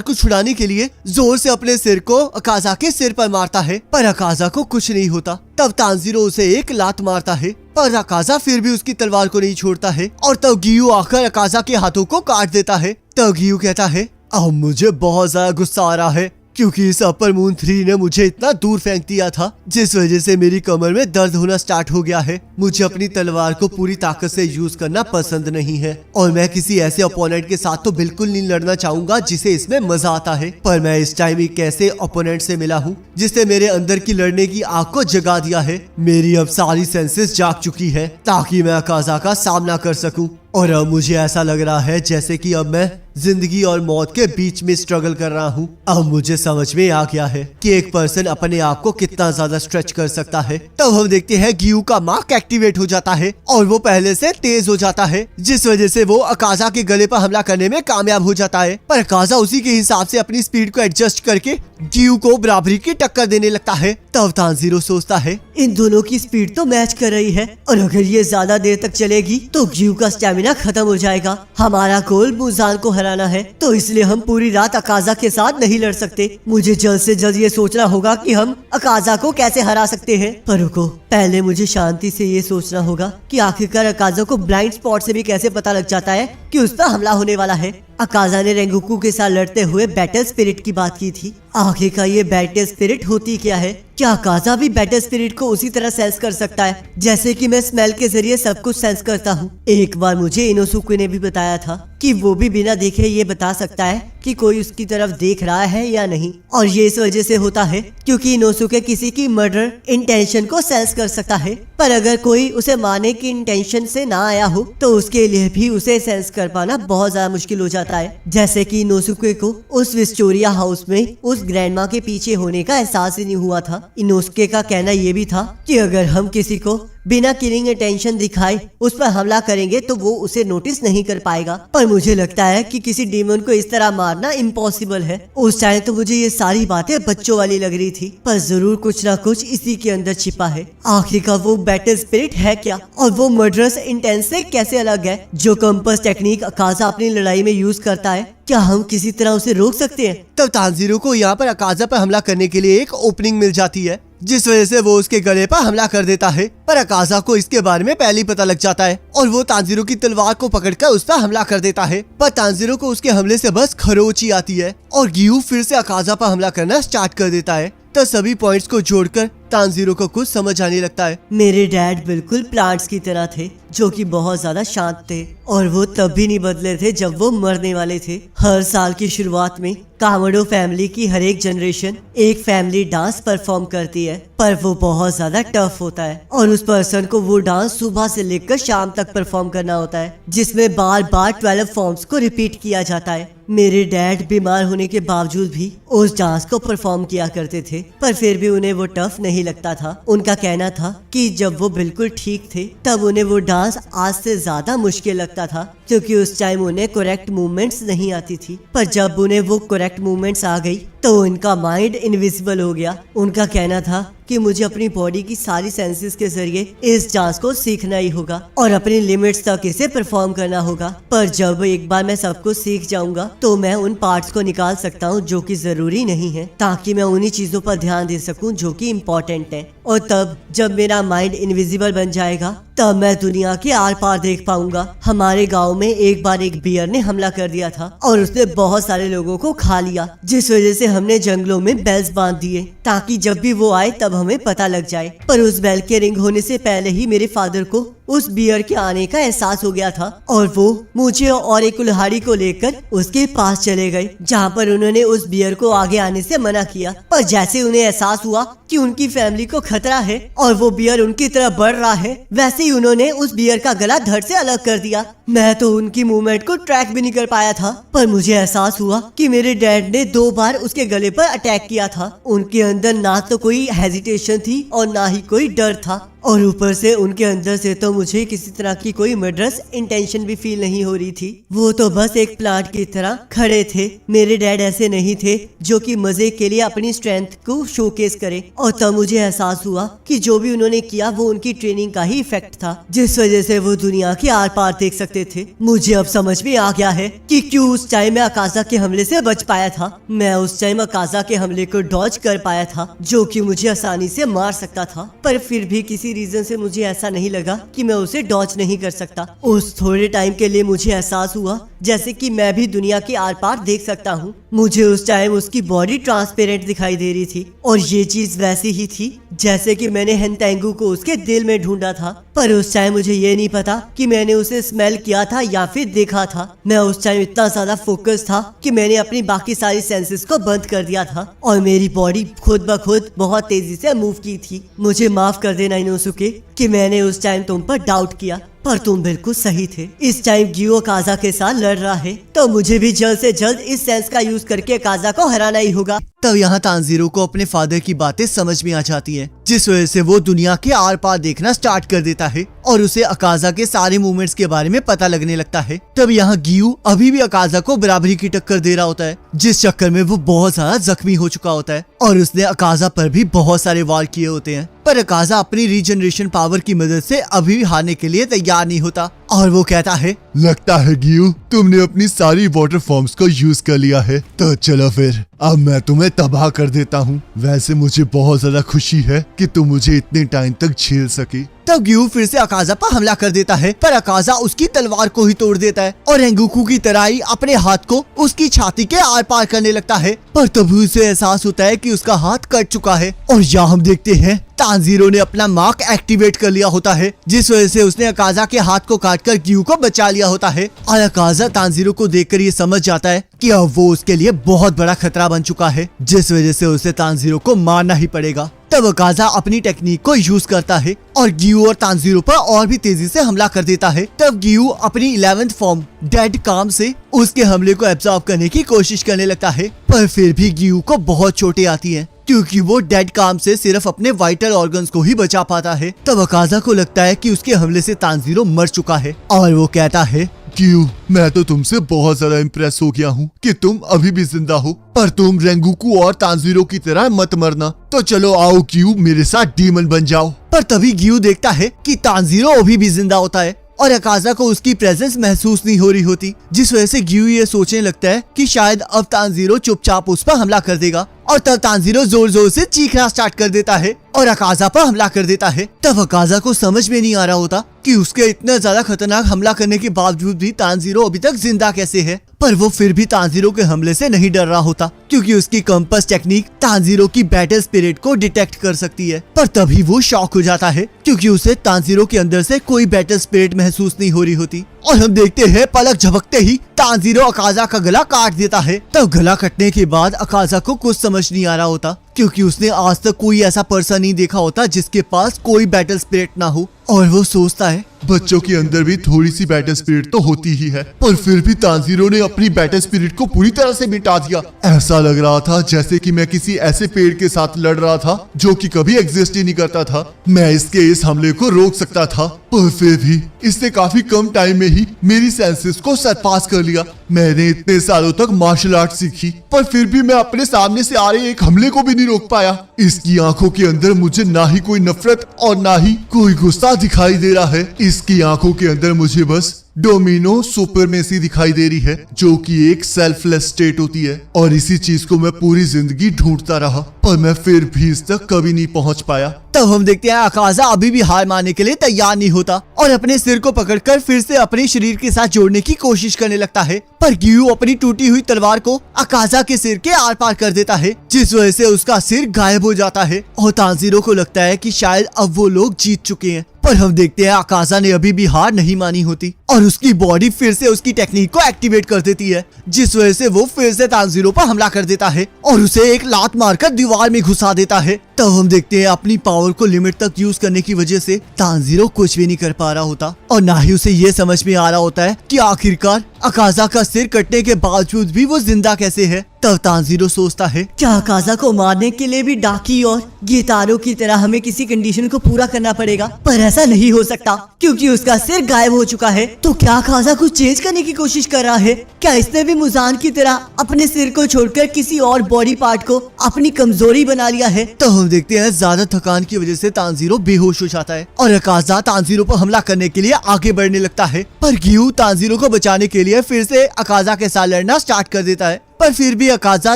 को छुड़ाने के लिए जोर से अपने सिर को अकाजा के सिर पर मारता है, पर अकाजा को कुछ नहीं होता। तब तांजीरो उसे एक लात मारता है, पर अकाजा फिर भी उसकी तलवार को नहीं छोड़ता है और तब गियू आकर अकाजा के हाथों को काट देता है। तब गियू कहता है, अब मुझे बहुत ज्यादा गुस्सा आ रहा है, क्योंकि इस अपर मून 3 ने मुझे इतना दूर फेंक दिया था, जिस वजह से मेरी कमर में दर्द होना स्टार्ट हो गया है। मुझे अपनी तलवार को पूरी ताकत से यूज करना पसंद नहीं है और मैं किसी ऐसे ओपोनेंट के साथ तो बिल्कुल नहीं लड़ना चाहूंगा जिसे इसमें मजा आता है। पर मैं इस टाइम एक ऐसे ओपोनेंट से मिला हूँ जिसने मेरे अंदर की लड़ने की आग को जगा दिया है। मेरी अब सारी सेंसेस जाग चुकी है ताकि मैं अकाजा का सामना कर सकूं। और अब मुझे ऐसा लग रहा है जैसे कि अब मैं जिंदगी और मौत के बीच में स्ट्रगल कर रहा हूँ। अब मुझे समझ में आ गया है कि एक पर्सन अपने आप को कितना ज्यादा स्ट्रेच कर सकता है। तब हम देखते हैं गियू का मार्क एक्टिवेट हो जाता है और वो पहले से तेज हो जाता है, जिस वजह से वो अकाजा के गले पर हमला करने में कामयाब हो जाता है। पर अकाजा उसी के हिसाब से अपनी स्पीड को एडजस्ट करके गियू को बराबरी की टक्कर देने लगता है। तब तांजीरो सोचता है, इन दोनों की स्पीड तो मैच कर रही है और अगर ये ज्यादा देर तक चलेगी तो गियू का स्टैमिना खत्म हो जाएगा। हमारा गोल मुजान को हराना है, तो इसलिए हम पूरी रात अकाजा के साथ नहीं लड़ सकते। मुझे जल्द से जल्द ये सोचना होगा कि हम अकाजा को कैसे हरा सकते हैं। पर रुको, पहले मुझे शांति से ये सोचना होगा कि आखिरकार अकाजा को ब्लाइंड स्पॉट से भी कैसे पता लग जाता है कि उस पर हमला होने वाला है। अकाजा ने रेंगुकू के साथ लड़ते हुए बैटल स्पिरिट की बात की थी। आखिरकार ये बैटल स्पिरिट होती क्या है? क्या अकाजा भी बैटल स्पिरिट को उसी तरह सेंस कर सकता है जैसे कि मैं स्मेल के जरिए सब कुछ सेंस करता हूँ? एक बार मुझे इनोसुके ने भी बताया था कि वो भी बिना देखे ये बता सकता है कि कोई उसकी तरफ देख रहा है या नहीं, और ये इस वजह से होता है क्योंकि इनोसुके किसी की मर्डर इंटेंशन को सेंस कर सकता है। पर अगर कोई उसे मारने की इंटेंशन से ना आया हो तो उसके लिए भी उसे सेंस कर पाना बहुत ज्यादा मुश्किल हो जाता है। जैसे कि इनोसुके को उस विस्टोरिया हाउस में उस ग्रैंडमा के पीछे होने का एहसास ही नहीं हुआ था। इनोसुके का कहना ये भी था कि अगर हम किसी को बिना किलिंग इंटेंशन दिखाए उस पर हमला करेंगे तो वो उसे नोटिस नहीं कर पाएगा। पर मुझे लगता है कि किसी डीमन को इस तरह मारना इम्पॉसिबल है। उस टाइम तो मुझे ये सारी बातें बच्चों वाली लग रही थी, पर जरूर कुछ ना कुछ इसी के अंदर छिपा है। आखिरकार वो बैटल स्पिरिट है क्या, और वो मर्डरस इंटेंस से कैसे अलग है? जो कंपास टेक्निक अकाजा अपनी लड़ाई में यूज करता है, क्या हम किसी तरह उसे रोक सकते हैं? तब तांजीरो को यहाँ पर अकाजा पर हमला करने के लिए एक ओपनिंग मिल जाती है, जिस वजह से वो उसके गले पर हमला कर देता है। पर अकाजा को इसके बारे में पहले ही पता लग जाता है और वो तांजीरो की तलवार को पकड़कर उस पर हमला कर देता है। पर तांजीरो को उसके हमले से बस खरोच आती है और गियू फिर से अकाजा पर हमला करना स्टार्ट कर देता है। तो सभी पॉइंट्स को जोड़कर तांजीरो को कुछ समझ आने लगता है। मेरे डैड बिल्कुल प्लांट्स की तरह थे जो कि बहुत ज्यादा शांत थे, और वो तब भी नहीं बदले थे जब वो मरने वाले थे। हर साल की शुरुआत में कामडो फैमिली की हर एक जनरेशन एक फैमिली डांस परफॉर्म करती है, पर वो बहुत ज्यादा टफ होता है और उस पर्सन को वो डांस सुबह से लेकर शाम तक परफॉर्म करना होता है, जिसमें बार बार 12 फॉर्म्स को रिपीट किया जाता है। मेरे डैड बीमार होने के बावजूद भी उस डांस को परफॉर्म किया करते थे, पर फिर भी उन्हें वो टफ नहीं लगता था। उनका कहना था कि जब वो बिल्कुल ठीक थे तब उन्हें वो डांस आज से ज्यादा मुश्किल लगता था, क्योंकि उस टाइम उन्हें करेक्ट मूवमेंट्स नहीं आती थी। पर जब उन्हें वो करेक्ट मूवमेंट्स आ गई तो उनका माइंड इनविजिबल हो गया। उनका कहना था कि मुझे अपनी बॉडी की सारी सेंसेस के जरिए इस डांस को सीखना ही होगा और अपनी लिमिट्स तक इसे परफॉर्म करना होगा। पर जब एक बार मैं सब कुछ सीख जाऊंगा तो मैं उन पार्ट्स को निकाल सकता हूँ जो कि जरूरी नहीं है, ताकि मैं उन्हीं चीजों पर ध्यान दे सकूं जो कि इम्पोर्टेंट है। और तब जब मेरा माइंड इनविजिबल बन जाएगा तब मैं दुनिया के आर पार देख पाऊंगा। हमारे गांव में एक बार एक बियर ने हमला कर दिया था और उसने बहुत सारे लोगों को खा लिया, जिस वजह से हमने जंगलों में बेल्स बांध दिए ताकि जब भी वो आए तब हमें पता लग जाए। पर उस बेल के रिंग होने से पहले ही मेरे फादर को उस बियर के आने का एहसास हो गया था और वो मुझे और एक कुल्हाड़ी को लेकर उसके पास चले गए, जहाँ पर उन्होंने उस बियर को आगे आने से मना किया। पर जैसे उन्हें एहसास हुआ कि उनकी फैमिली को खतरा है और वो बियर उनकी तरफ बढ़ रहा है, वैसे ही उन्होंने उस बियर का गला धड़ से अलग कर दिया। मैं तो उनकी मूवमेंट को ट्रैक भी नहीं कर पाया था, पर मुझे एहसास हुआ कि मेरे डैड ने 2 बार उसके गले पर अटैक किया था। उनके अंदर ना तो कोई हेजिटेशन थी और ना ही कोई डर था, और ऊपर से उनके अंदर से तो मुझे किसी तरह की कोई मर्डरस इंटेंशन भी फील नहीं हो रही थी। वो तो बस एक प्लांट की तरह खड़े थे। मेरे डैड ऐसे नहीं थे जो कि मजे के लिए अपनी स्ट्रेंथ को शोकेस करे। और तब मुझे एहसास हुआ कि जो भी उन्होंने किया वो उनकी ट्रेनिंग का ही इफेक्ट था, जिस वजह से वो दुनिया के आर पार देख सकते थे। मुझे अब समझ में आ गया है कि क्यों उस टाइम मैं अकाजा के हमले से बच पाया था। मैं उस टाइम अकाजा के हमले को डॉज कर पाया था, जो कि मुझे आसानी से मार सकता था, पर फिर भी किसी रीजन से मुझे ऐसा नहीं लगा कि मैं उसे डॉज नहीं कर सकता। उस थोड़े टाइम के लिए मुझे एहसास हुआ जैसे कि मैं भी दुनिया के आर पार देख सकता हूँ। मुझे उस टाइम उसकी बॉडी ट्रांसपेरेंट दिखाई दे रही थी और ये चीज वैसी ही थी जैसे कि मैंने हेंटेंगू को उसके दिल में ढूंढा था। पर उस टाइम मुझे ये नहीं पता कि मैंने उसे स्मेल किया था या फिर देखा था। मैं उस टाइम इतना ज्यादा फोकस था कि मैंने अपनी बाकी सारी सेंसेस को बंद कर दिया था और मेरी बॉडी खुद ब खुद बहुत तेजी से मूव की थी। मुझे माफ कर देना इनोसुके कि मैंने उस टाइम तुम पर डाउट किया, पर तुम बिल्कुल सही थे। इस टाइम गियो काजा के साथ लड़ रहा है तो मुझे भी जल्द से जल्द इस सेंस का यूज करके काजा को हराना ही होगा। तब यहाँ तांजीरो को अपने फादर की बातें समझ में आ जाती हैं, जिस वजह से वो दुनिया के आर पार देखना स्टार्ट कर देता है और उसे अकाजा के सारे मूवमेंट्स के बारे में पता लगने लगता है। तब यहाँ गियू अभी भी अकाजा को बराबरी की टक्कर दे रहा होता है, जिस चक्कर में वो बहुत ज्यादा जख्मी हो चुका होता है और उसने अकाजा पर भी बहुत सारे वार किए होते हैं। पर अकाजा अपनी रीजनरेशन पावर की मदद से अभी भी हारने के लिए तैयार नहीं होता और वो कहता है, लगता है गियू तुमने अपनी सारी वाटर फॉर्म्स को यूज कर लिया है, तो चलो फिर अब मैं तुम्हें तबाह कर देता हूँ। वैसे मुझे बहुत ज्यादा खुशी है कि तुम मुझे इतने टाइम तक झेल सके। तब गियू फिर से अकाजा पर हमला कर देता है, पर अकाजा उसकी तलवार को ही तोड़ देता है और रेंगुकू की तरह ही अपने हाथ को उसकी छाती के आर पार करने लगता है। पर तभी उसे एहसास होता है कि उसका हाथ कट चुका है और यहाँ हम देखते हैं तांजीरो ने अपना मार्क एक्टिवेट कर लिया होता है, जिस वजह से उसने अकाजा के हाथ को काटकर गियू को बचा लिया होता है। और अकाजा तांजीरो को देखकर ये समझ जाता है कि अब वो उसके लिए बहुत बड़ा खतरा बन चुका है, जिस वजह से उसे तांजीरो को मारना ही पड़ेगा। तब अकाजा अपनी टेक्निक को यूज करता है और गियू और तांजीरो पर और भी तेजी से हमला कर देता है। तब गियू अपनी 11th फॉर्म डेड काम से उसके हमले को एब्जॉर्ब करने की कोशिश करने लगता है, पर फिर भी गियू को बहुत चोटें आती हैं, क्योंकि वो डेड काम से सिर्फ अपने वाइटल ऑर्गन्स को ही बचा पाता है। तब अकाजा को लगता है कि उसके हमले से तांजीरो मर चुका है और वो कहता है, गियू मैं तो तुमसे बहुत ज्यादा इम्प्रेस हो गया हूँ कि तुम अभी भी जिंदा हो, पर तुम रेंगुकू और तांजीरो की तरह मत मरना। तो चलो आओ गियू मेरे साथ डीमन बन जाओ। पर तभी गियू देखता है कि तांजीरो अभी भी जिंदा होता है और अकाजा को उसकी प्रेजेंस महसूस नहीं हो रही होती, जिस वजह से गियू ये सोचने लगता है कि शायद अब तांजीरो चुपचाप उस पर हमला कर देगा। और तब तांजीरो जोर जोर से चीखना स्टार्ट कर देता है और अकाजा पर हमला कर देता है। तब अकाजा को समझ में नहीं आ रहा होता कि उसके इतना ज्यादा खतरनाक हमला करने के बावजूद भी तांजीरो अभी तक जिंदा कैसे है। पर वो फिर भी तांजीरो के हमले से नहीं डर रहा होता, क्योंकि उसकी कंपास टेक्निक तांजीरो की बैटल स्पिरिट को डिटेक्ट कर सकती है। पर तभी वो शॉक हो जाता है, क्योंकि उसे तांजीरो के अंदर से कोई बैटल स्पिरिट महसूस नहीं हो रही होती। और हम देखते हैं पलक झपकते ही तांजीरो अकाजा का गला काट देता है। तब गला कटने के बाद अकाजा को कुछ समझ नहीं आ रहा होता, क्योंकि उसने आज तक कोई ऐसा पर्सन नहीं देखा होता जिसके पास कोई बैटल स्पिरिट ना हो और वो सोचता है बच्चों के अंदर भी थोड़ी सी बैटल स्पिरिट तो होती ही है, पर फिर भी तांजीरो ने अपनी बैटल स्पिरिट को पूरी तरह से मिटा दिया। ऐसा लग रहा था जैसे कि मैं किसी ऐसे पेड़ के साथ लड़ रहा था जो कि कभी एग्जिस्ट ही नहीं करता था। मैं इसके इस हमले को रोक सकता था, पर फिर भी इसने काफी कम टाइम में ही मेरी सेंसेस को सरपास कर लिया। मैंने इतने सालों तक मार्शल आर्ट सीखी, पर फिर भी मैं अपने सामने से आ रहे एक हमले को भी नहीं रोक पाया। इसकी आंखों के अंदर मुझे ना ही कोई नफरत और ना ही कोई गुस्सा दिखाई दे रहा है। इसकी आंखों के अंदर मुझे बस डोमिनो सुपरमेसी दिखाई दे रही है, जो कि एक सेल्फलेस स्टेट होती है। और इसी चीज को मैं पूरी जिंदगी ढूंढता रहा, पर मैं फिर भी इस तक कभी नहीं पहुंच पाया। तब हम देखते हैं अकाजा अभी भी हार मानने के लिए तैयार नहीं होता और अपने सिर को पकड़कर फिर से अपने शरीर के साथ जोड़ने की कोशिश करने लगता है। पर गियू अपनी टूटी हुई तलवार को अकाजा के सिर के आर पार कर देता है, जिस वजह से उसका सिर गायब हो जाता है। और तांजीरो को लगता है कि शायद अब वो लोग जीत चुके हैं, पर हम देखते हैं अकाजा ने अभी भी हार नहीं मानी होती और उसकी बॉडी फिर से उसकी टेक्निक को एक्टिवेट कर देती है, जिस वजह से वो फिर से तांजीरो पर हमला कर देता है और उसे एक लात मारकर दीवार में घुसा देता है। तब हम देखते हैं अपनी पावर को लिमिट तक यूज करने की वजह से तांजीरो कुछ भी नहीं कर पा रहा होता और ना ही उसे ये समझ में आ रहा होता है कि आखिरकार अकाजा का सिर कटने के बावजूद भी वो जिंदा कैसे है। तब तांजीरो सोचता है, क्या अकाजा को मारने के लिए भी डाकी और गिटारो की तरह हमें किसी कंडीशन को पूरा करना पड़ेगा? पर ऐसा नहीं हो सकता क्योंकि उसका सिर गायब हो चुका है। तो क्या अकाजा कुछ चेंज करने की कोशिश कर रहा है? क्या इसने भी मुजान की तरह अपने सिर को छोड़कर किसी और बॉडी पार्ट को अपनी कमजोरी बना लिया है? तो हम देखते हैं ज्यादा थकान की वजह से तांजीरो बेहोश हो जाता है और अकाजा तांजीरो पर हमला करने के लिए आगे बढ़ने लगता है। पर गियू तांजीरो को बचाने के लिए फिर से अकाजा के साथ लड़ना स्टार्ट कर देता है, पर फिर भी अकाजा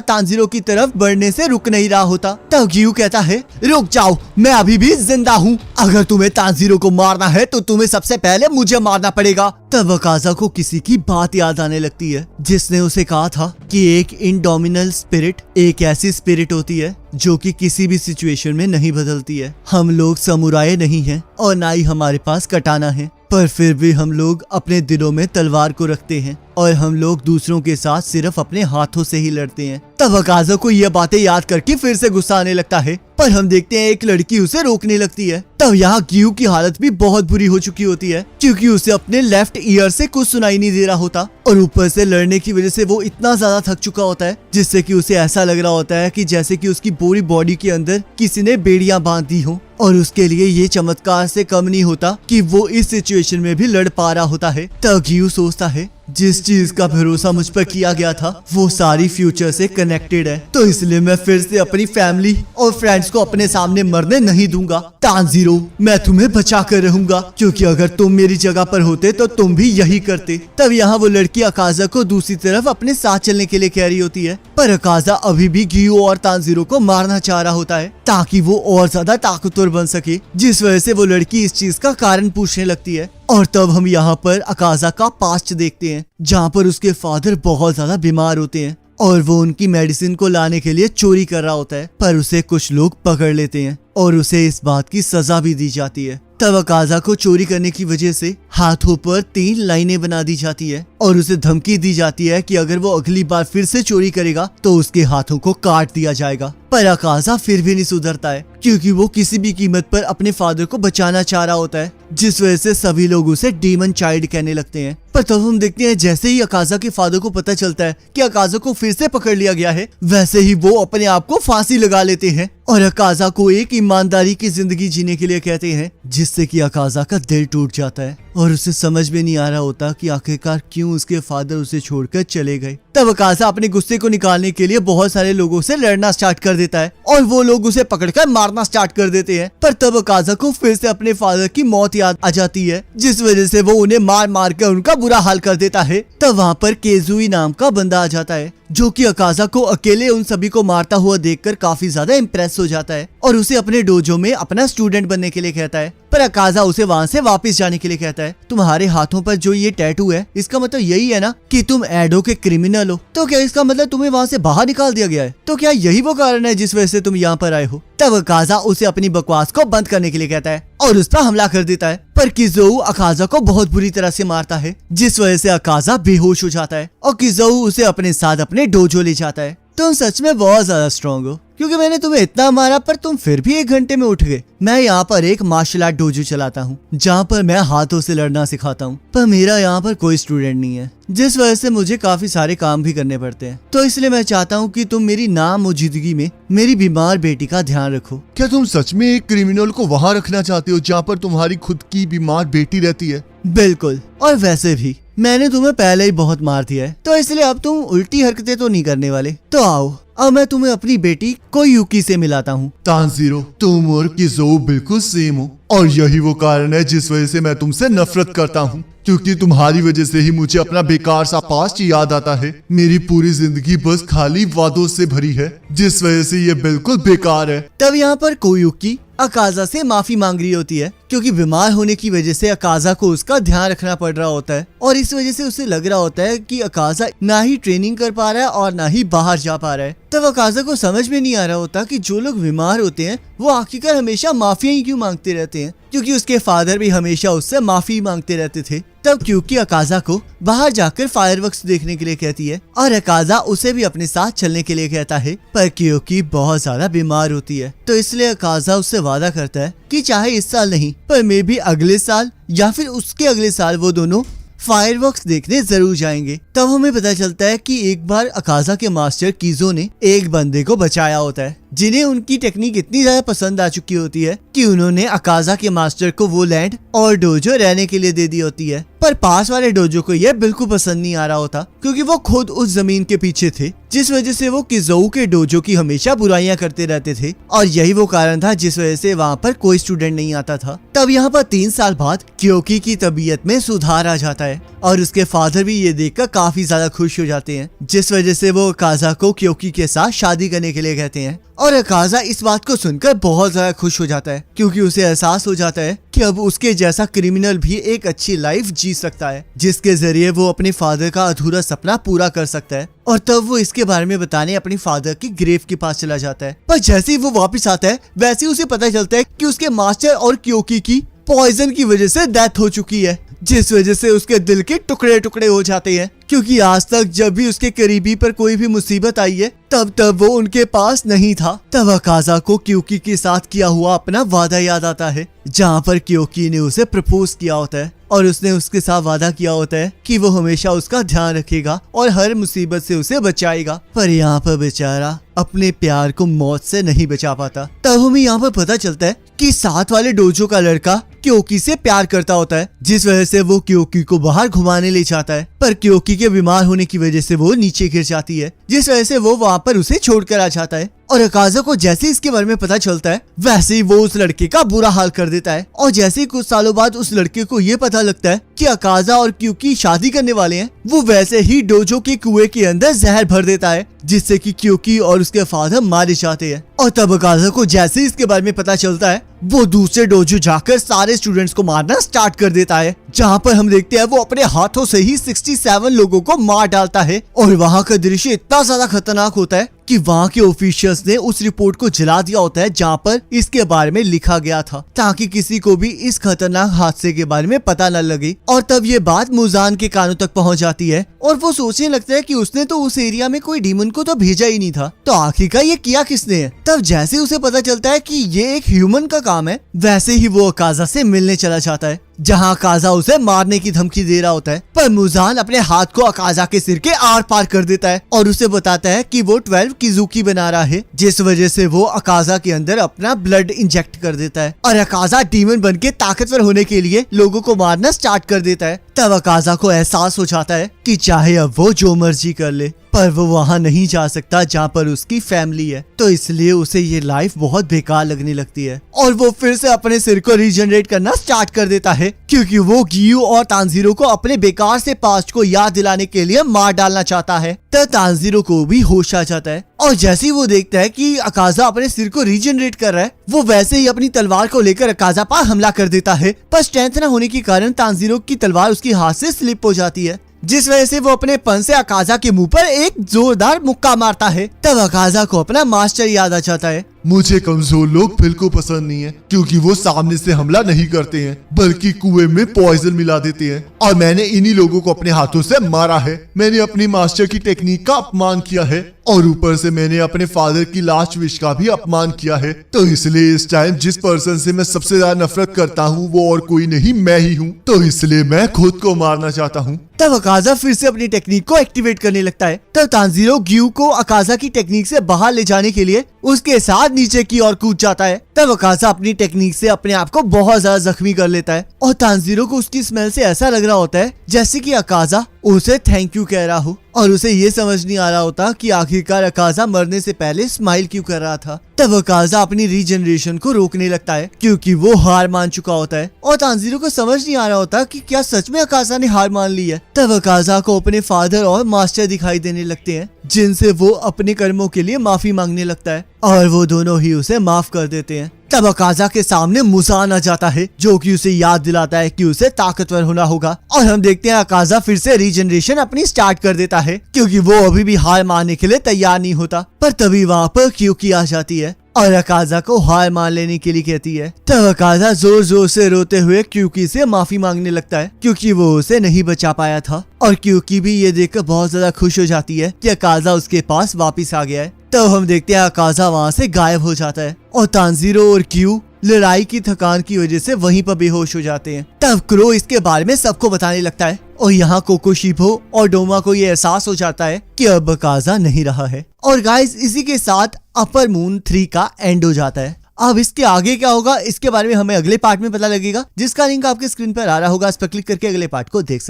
तांजीरो की तरफ बढ़ने से रुक नहीं रहा होता। तब गियू कहता है, रुक जाओ, मैं अभी भी जिंदा हूँ। अगर तुम्हें तांजीरो को मारना है तो तुम्हें सबसे पहले मुझे मारना पड़ेगा। तब अकाजा को किसी की बात याद आने लगती है जिसने उसे कहा था कि एक इंडोमिनल स्पिरिट एक ऐसी स्पिरिट होती है जो कि किसी भी सिचुएशन में नहीं बदलती है। हम लोग समुराई नहीं हैं और ना ही हमारे पास कटाना है, पर फिर भी हम लोग अपने दिलों में तलवार को रखते हैं और हम लोग दूसरों के साथ सिर्फ अपने हाथों से ही लड़ते हैं। तब अकाजा को यह बातें याद करके फिर से गुस्सा आने लगता है, पर हम देखते हैं एक लड़की उसे रोकने लगती है। तब यहाँ गियू की हालत भी बहुत बुरी हो चुकी होती है क्योंकि उसे अपने लेफ्ट ईयर से कुछ सुनाई नहीं दे रहा होता और ऊपर से लड़ने की वजह से वो इतना ज्यादा थक चुका होता है जिससे कि उसे ऐसा लग रहा होता है कि जैसे कि उसकी पूरी बॉडी के अंदर किसी ने बेड़ियां बांध दी हो। और उसके लिए ये चमत्कार से कम नहीं होता कि वो इस सिचुएशन में भी लड़ पा रहा होता है। तब गियू सोचता है, जिस चीज का भरोसा मुझ पर किया गया था वो सारी फ्यूचर से कनेक्टेड है, तो इसलिए मैं फिर से अपनी फैमिली और फ्रेंड्स को अपने सामने मरने नहीं दूंगा। तांजीरो, मैं तुम्हें बचा कर रहूंगा क्योंकि अगर तुम मेरी जगह पर होते तो तुम भी यही करते। तब यहाँ वो लड़की अकाजा को दूसरी तरफ अपने साथ चलने के लिए कह रही होती है, पर अकाजा अभी भी गियू और तांजीरो को मारना चाह रहा होता है ताकि वो और ज्यादा ताकतवर बन सके, जिस वजह से वो लड़की इस चीज का कारण पूछने लगती है। और तब हम यहाँ पर अकाजा का पास्ट देखते हैं जहाँ पर उसके फादर बहुत ज्यादा बीमार होते हैं और वो उनकी मेडिसिन को लाने के लिए चोरी कर रहा होता है, पर उसे कुछ लोग पकड़ लेते हैं और उसे इस बात की सजा भी दी जाती है। तब अकाजा को चोरी करने की वजह से हाथों पर 3 लाइनें बना दी जाती है और उसे धमकी दी जाती है कि अगर वो अगली बार फिर से चोरी करेगा तो उसके हाथों को काट दिया जाएगा। पर अकाजा फिर भी नहीं सुधरता है क्योंकि वो किसी भी कीमत पर अपने फादर को बचाना चाह रहा होता है, जिस वजह से सभी लोग उसे डीमन चाइल्ड कहने लगते हैं। पर तब हम देखते हैं जैसे ही अकाजा के फादर को पता चलता है कि अकाजा को फिर से पकड़ लिया गया है, वैसे ही वो अपने आप को फांसी लगा लेते हैं और अकाजा को एक ईमानदारी की जिंदगी जीने के लिए कहते हैं, जिससे कि अकाजा का दिल टूट जाता है और उसे समझ में नहीं आ रहा होता कि आखिरकार क्यों उसके फादर उसे छोड़कर चले गए। तब अकाजा अपने गुस्से को निकालने के लिए बहुत सारे लोगों से लड़ना स्टार्ट कर देता है और वो लोग उसे पकड़कर मारना स्टार्ट कर देते हैं। पर तब अकाजा को फिर से अपने फादर की मौत याद आ जाती है, जिस वजह से वो उन्हें मार मार कर उनका बुरा हाल कर देता है। तब वहाँ पर केजुई नाम का बंदा आ जाता है जो कि अकाजा को अकेले उन सभी को मारता हुआ देखकर काफी ज्यादा इम्प्रेस हो जाता है और उसे अपने डोजो में अपना स्टूडेंट बनने के लिए कहता है। पर अकाजा उसे वहाँ से वापस जाने के लिए कहता है, तुम्हारे हाथों पर जो ये टैटू है इसका मतलब यही है ना कि तुम एडो के क्रिमिनल हो, तो क्या इसका मतलब तुम्हें वहाँ से बाहर निकाल दिया गया है? तो क्या यही वो कारण है जिस वजह से तुम यहाँ पर आए हो? तब अकाजा उसे अपनी बकवास को बंद करने के लिए कहता है और उस पर हमला कर देता है। पर किज़ोऊ अकाजा को बहुत बुरी तरह से मारता है, जिस वजह से अकाजा बेहोश हो जाता है और किज़ोऊ उसे अपने साथ अपने डोजो ले जाता है। तुम सच में बहुत ज्यादा स्ट्रॉन्ग हो। क्योंकि मैंने तुम्हें इतना मारा पर तुम फिर भी 1 घंटे में उठ गए। मैं यहाँ पर एक मार्शल आर्ट डोजो चलाता हूँ जहाँ पर मैं हाथों से लड़ना सिखाता हूँ, पर मेरा यहाँ पर कोई स्टूडेंट नहीं है, जिस वजह से मुझे काफी सारे काम भी करने पड़ते हैं। तो इसलिए मैं चाहता हूँ कि तुम मेरी नामौजूदगी में मेरी बीमार बेटी का ध्यान रखो। क्या तुम सच में एक क्रिमिनल को वहाँ रखना चाहते हो जहाँ पर तुम्हारी खुद की बीमार बेटी रहती है? बिल्कुल, और वैसे भी मैंने तुम्हें पहले ही बहुत मार दिया है, तो इसलिए अब तुम उल्टी हरकतें तो नहीं करने वाले। तो आओ, अब मैं तुम्हें अपनी बेटी कोयुकी से मिलाता हूँ। तानजीरो, तुम और किज़ो बिल्कुल सेम हो, और यही वो कारण है जिस वजह से मैं तुमसे नफरत करता हूँ, क्योंकि तुम्हारी वजह से ही मुझे अपना बेकार सा पास्ट याद आता है। मेरी पूरी जिंदगी बस खाली वादों से भरी है, जिस वजह से ये बिल्कुल बेकार है। तब यहाँ पर कोयुकी अकाजा से माफी मांग रही होती है, क्योंकि बीमार होने की वजह से अकाजा को उसका ध्यान रखना पड़ रहा होता है, और इस वजह से उसे लग रहा होता है कि अकाजा ना ही ट्रेनिंग कर पा रहा है और ना ही बाहर जा पा रहा है। तब अकाजा को समझ में नहीं आ रहा होता कि जो लोग बीमार होते हैं वो आखिरकार हमेशा माफिया ही क्यों मांगते रहते हैं, क्योंकि उसके फादर भी हमेशा उससे माफी मांगते रहते थे। तब क्योंकि अकाजा को बाहर जाकर फायरवर्क्स देखने के लिए कहती है, और अकाजा उसे भी अपने साथ चलने के लिए कहता है, पर क्योंकि बहुत ज्यादा बीमार होती है, तो इसलिए अकाजा उससे वादा करता है कि चाहे इस साल नहीं पर मे भी अगले साल या फिर उसके अगले साल वो दोनों फायरवर्क्स देखने जरूर जाएंगे। तब हमें पता चलता है कि एक बार अकाजा के मास्टर कीजो ने एक बंदे को बचाया होता है, जिन्हें उनकी टेक्निक इतनी ज्यादा पसंद आ चुकी होती है कि उन्होंने अकाजा के मास्टर को वो लैंड और डोजो रहने के लिए दे दी होती है। पर पास वाले डोजो को यह बिल्कुल पसंद नहीं आ रहा होता, क्योंकि वो खुद उस जमीन के पीछे थे, जिस वजह से वो किज़ो के डोजो की हमेशा बुराइयां करते रहते थे, और यही वो कारण था जिस वजह से वहाँ पर कोई स्टूडेंट नहीं आता था। तब यहाँ पर 3 साल बाद क्योकी की तबीयत में सुधार आ जाता है, और उसके फादर भी ये देखकर काफी ज्यादा खुश हो जाते हैं, जिस वजह से वो अकाजा को क्योकी के साथ शादी करने के लिए कहते हैं। और अकाजा इस बात को सुनकर बहुत ज्यादा खुश हो जाता है, क्योंकि उसे एहसास हो जाता है कि अब उसके जैसा क्रिमिनल भी एक अच्छी लाइफ जी सकता है, जिसके जरिए वो अपने फादर का अधूरा सपना पूरा कर सकता है। और तब वो इसके बारे में बताने अपने फादर की ग्रेव के पास चला जाता है, पर जैसे ही वो वापस आता है वैसे ही उसे पता चलता है कि उसके मास्टर और क्योकी की पॉइजन की वजह से डेथ हो चुकी है, जिस वजह से उसके दिल के टुकड़े टुकड़े हो जाते हैं, क्योंकि आज तक जब भी उसके करीबी पर कोई भी मुसीबत आई है तब वो उनके पास नहीं था। तब अकाजा को क्योकी के साथ किया हुआ अपना वादा याद आता है, जहाँ पर क्योकी ने उसे प्रपोज किया होता है, और उसने उसके साथ वादा किया होता है कि वो हमेशा उसका ध्यान रखेगा और हर मुसीबत से उसे बचाएगा। पर यहाँ पर बेचारा अपने प्यार को मौत से नहीं बचा पाता। तब हमें यहाँ पर पता चलता है कि साथ वाले डोजो का लड़का क्योकी से प्यार करता होता है, जिस वजह से वो क्योकी को बाहर घुमाने ले जाता है, पर क्योकी के बीमार होने की वजह से वो नीचे गिर जाती है, जिस वजह से वो वहाँ पर उसे छोड़कर आ जाता है। और अकाजा को जैसे इसके बारे में पता चलता है वैसे ही वो उस लड़के का बुरा हाल कर देता है, और जैसे ही कुछ सालों बाद उस लड़के को ये पता लगता है कि अकाजा और क्योकी शादी करने वाले हैं, वो वैसे ही डोजो के कुएं के अंदर जहर भर देता है, जिससे कि क्योकी और उसके फादर मारे जाते हैं। और तब अकाजा को जैसे ही इसके बारे में पता चलता है वो दूसरे डोजो जाकर सारे स्टूडेंट्स को मारना स्टार्ट कर देता है, जहाँ पर हम देखते हैं वो अपने हाथों से ही 67 लोगों को मार डालता है। और वहाँ का दृश्य इतना ज्यादा खतरनाक होता है कि वहाँ के ऑफिशियल्स ने उस रिपोर्ट को जला दिया होता है जहाँ पर इसके बारे में लिखा गया था, ताकि किसी को भी इस खतरनाक हादसे के बारे में पता न लगे। और तब ये बात मुजान के कानों तक पहुँच जाती है, और वो सोचने लगता है कि उसने तो उस एरिया में कोई डीमन को तो भेजा ही नहीं था, तो आखिरकार ये किया किसने है। तब जैसे उसे पता चलता है कि ये एक ह्यूमन का काम है, वैसे ही वो अकाजा से मिलने चला जाता है, जहाँ अकाजा उसे मारने की धमकी दे रहा होता है। पर मुजान अपने हाथ को अकाजा के सिर के आर पार कर देता है और उसे बताता है कि वो 12 किजुकी बना रहा है, जिस वजह से वो अकाजा के अंदर अपना ब्लड इंजेक्ट कर देता है, और अकाजा डीमन बन के ताकतवर होने के लिए लोगों को मारना स्टार्ट कर देता है। तब अकाजा को एहसास हो जाता है कि चाहे अब वो जो मर्जी कर ले, पर वो वहाँ नहीं जा सकता जहाँ पर उसकी फैमिली है, तो इसलिए उसे ये लाइफ बहुत बेकार लगने लगती है, और वो फिर से अपने सिर को रीजनरेट करना स्टार्ट कर देता है, क्योंकि वो गियू और तानजीरो को अपने बेकार से पास्ट को याद दिलाने के लिए मार डालना चाहता है। तब तानजीरो को भी होश आ जाता है, और जैसे ही वो देखता है कि अकाजा अपने सिर को रीजनरेट कर रहा है, वो वैसे ही अपनी तलवार को लेकर अकाजा पर हमला कर देता है, पर स्ट्रेंथ न होने के कारण तानजीरो की तलवार उसके हाथ से स्लिप हो जाती है, जिस वजह से वो अपने पन से अकाजा के मुंह पर एक जोरदार मुक्का मारता है। तब अकाजा को अपना मास्टर याद आ जाता है, मुझे कमजोर लोग बिल्कुल पसंद नहीं है, क्योंकि वो सामने से हमला नहीं करते हैं बल्कि कुएं में पॉइजन मिला देते हैं। और मैंने इन्हीं लोगों को अपने हाथों से मारा है। मैंने अपनी मास्टर की टेक्निक का अपमान किया है और ऊपर से मैंने अपने फादर की लास्ट विश का भी अपमान किया है। तो इसलिए इस टाइम जिस पर्सन से मैं सबसे ज्यादा नफरत करता हूँ वो और कोई नहीं, मैं ही हूँ। तो इसलिए मैं खुद को मारना चाहता हूँ। तब अकाजा फिर से अपनी टेक्निक को एक्टिवेट करने लगता है। तब तांजीरो ग्यू को अकाजा की टेक्निक से बाहर ले जाने के लिए उसके साथ नीचे की ओर कूद जाता है। तब अकाजा अपनी टेक्निक से अपने आप को बहुत ज्यादा जख्मी कर लेता है और तांजीरो को उसकी स्मेल से ऐसा लग रहा होता है जैसे कि अकाजा उसे थैंक यू कह रहा हो और उसे ये समझ नहीं आ रहा होता कि आखिरकार अकाजा मरने से पहले स्माइल क्यों कर रहा था। तब अकाजा अपनी रीजनरेशन को रोकने लगता है क्योंकि वो हार मान चुका होता है और तांजीरो को समझ नहीं आ रहा होता कि क्या सच में अकाजा ने हार मान ली है। तब अकाजा को अपने फादर और मास्टर दिखाई देने लगते हैं जिनसे वो अपने कर्मों के लिए माफी मांगने लगता है और वो दोनों ही उसे माफ कर देते हैं। तब अकाजा के सामने मुजान आ जाता है जो कि उसे याद दिलाता है कि उसे ताकतवर होना होगा और हम देखते हैं अकाजा फिर से रीजनरेशन अपनी स्टार्ट कर देता है क्योंकि वो अभी भी हार मानने के लिए तैयार नहीं होता। पर तभी वहाँ पर क्यूकी आ जाती है और अकाजा को हार मान लेने के लिए कहती है। तब अकाजा जोर जोर से रोते हुए क्यूकी से माफी मांगने लगता है क्योंकि वो उसे नहीं बचा पाया था और क्यूकी भी ये देखकर बहुत ज्यादा खुश हो जाती है कि अकाजा उसके पास वापिस आ गया है। तब हम देखते हैं अकाजा वहाँ से गायब हो जाता है और तांजीरो और क्यू लड़ाई की थकान की वजह से वहीं पर बेहोश हो जाते हैं। तब क्रो इसके बारे में सबको बताने लगता है और यहाँ कोकोशिबो और डोमा को ये एहसास हो जाता है कि अब अकाजा नहीं रहा है। और गाइस इसी के साथ अपर मून 3 का एंड हो जाता है। अब इसके आगे क्या होगा इसके बारे में हमें अगले पार्ट में पता लगेगा जिसका लिंक आपके स्क्रीन पर आ रहा होगा। इस पर क्लिक करके अगले पार्ट को देख सकते हैं।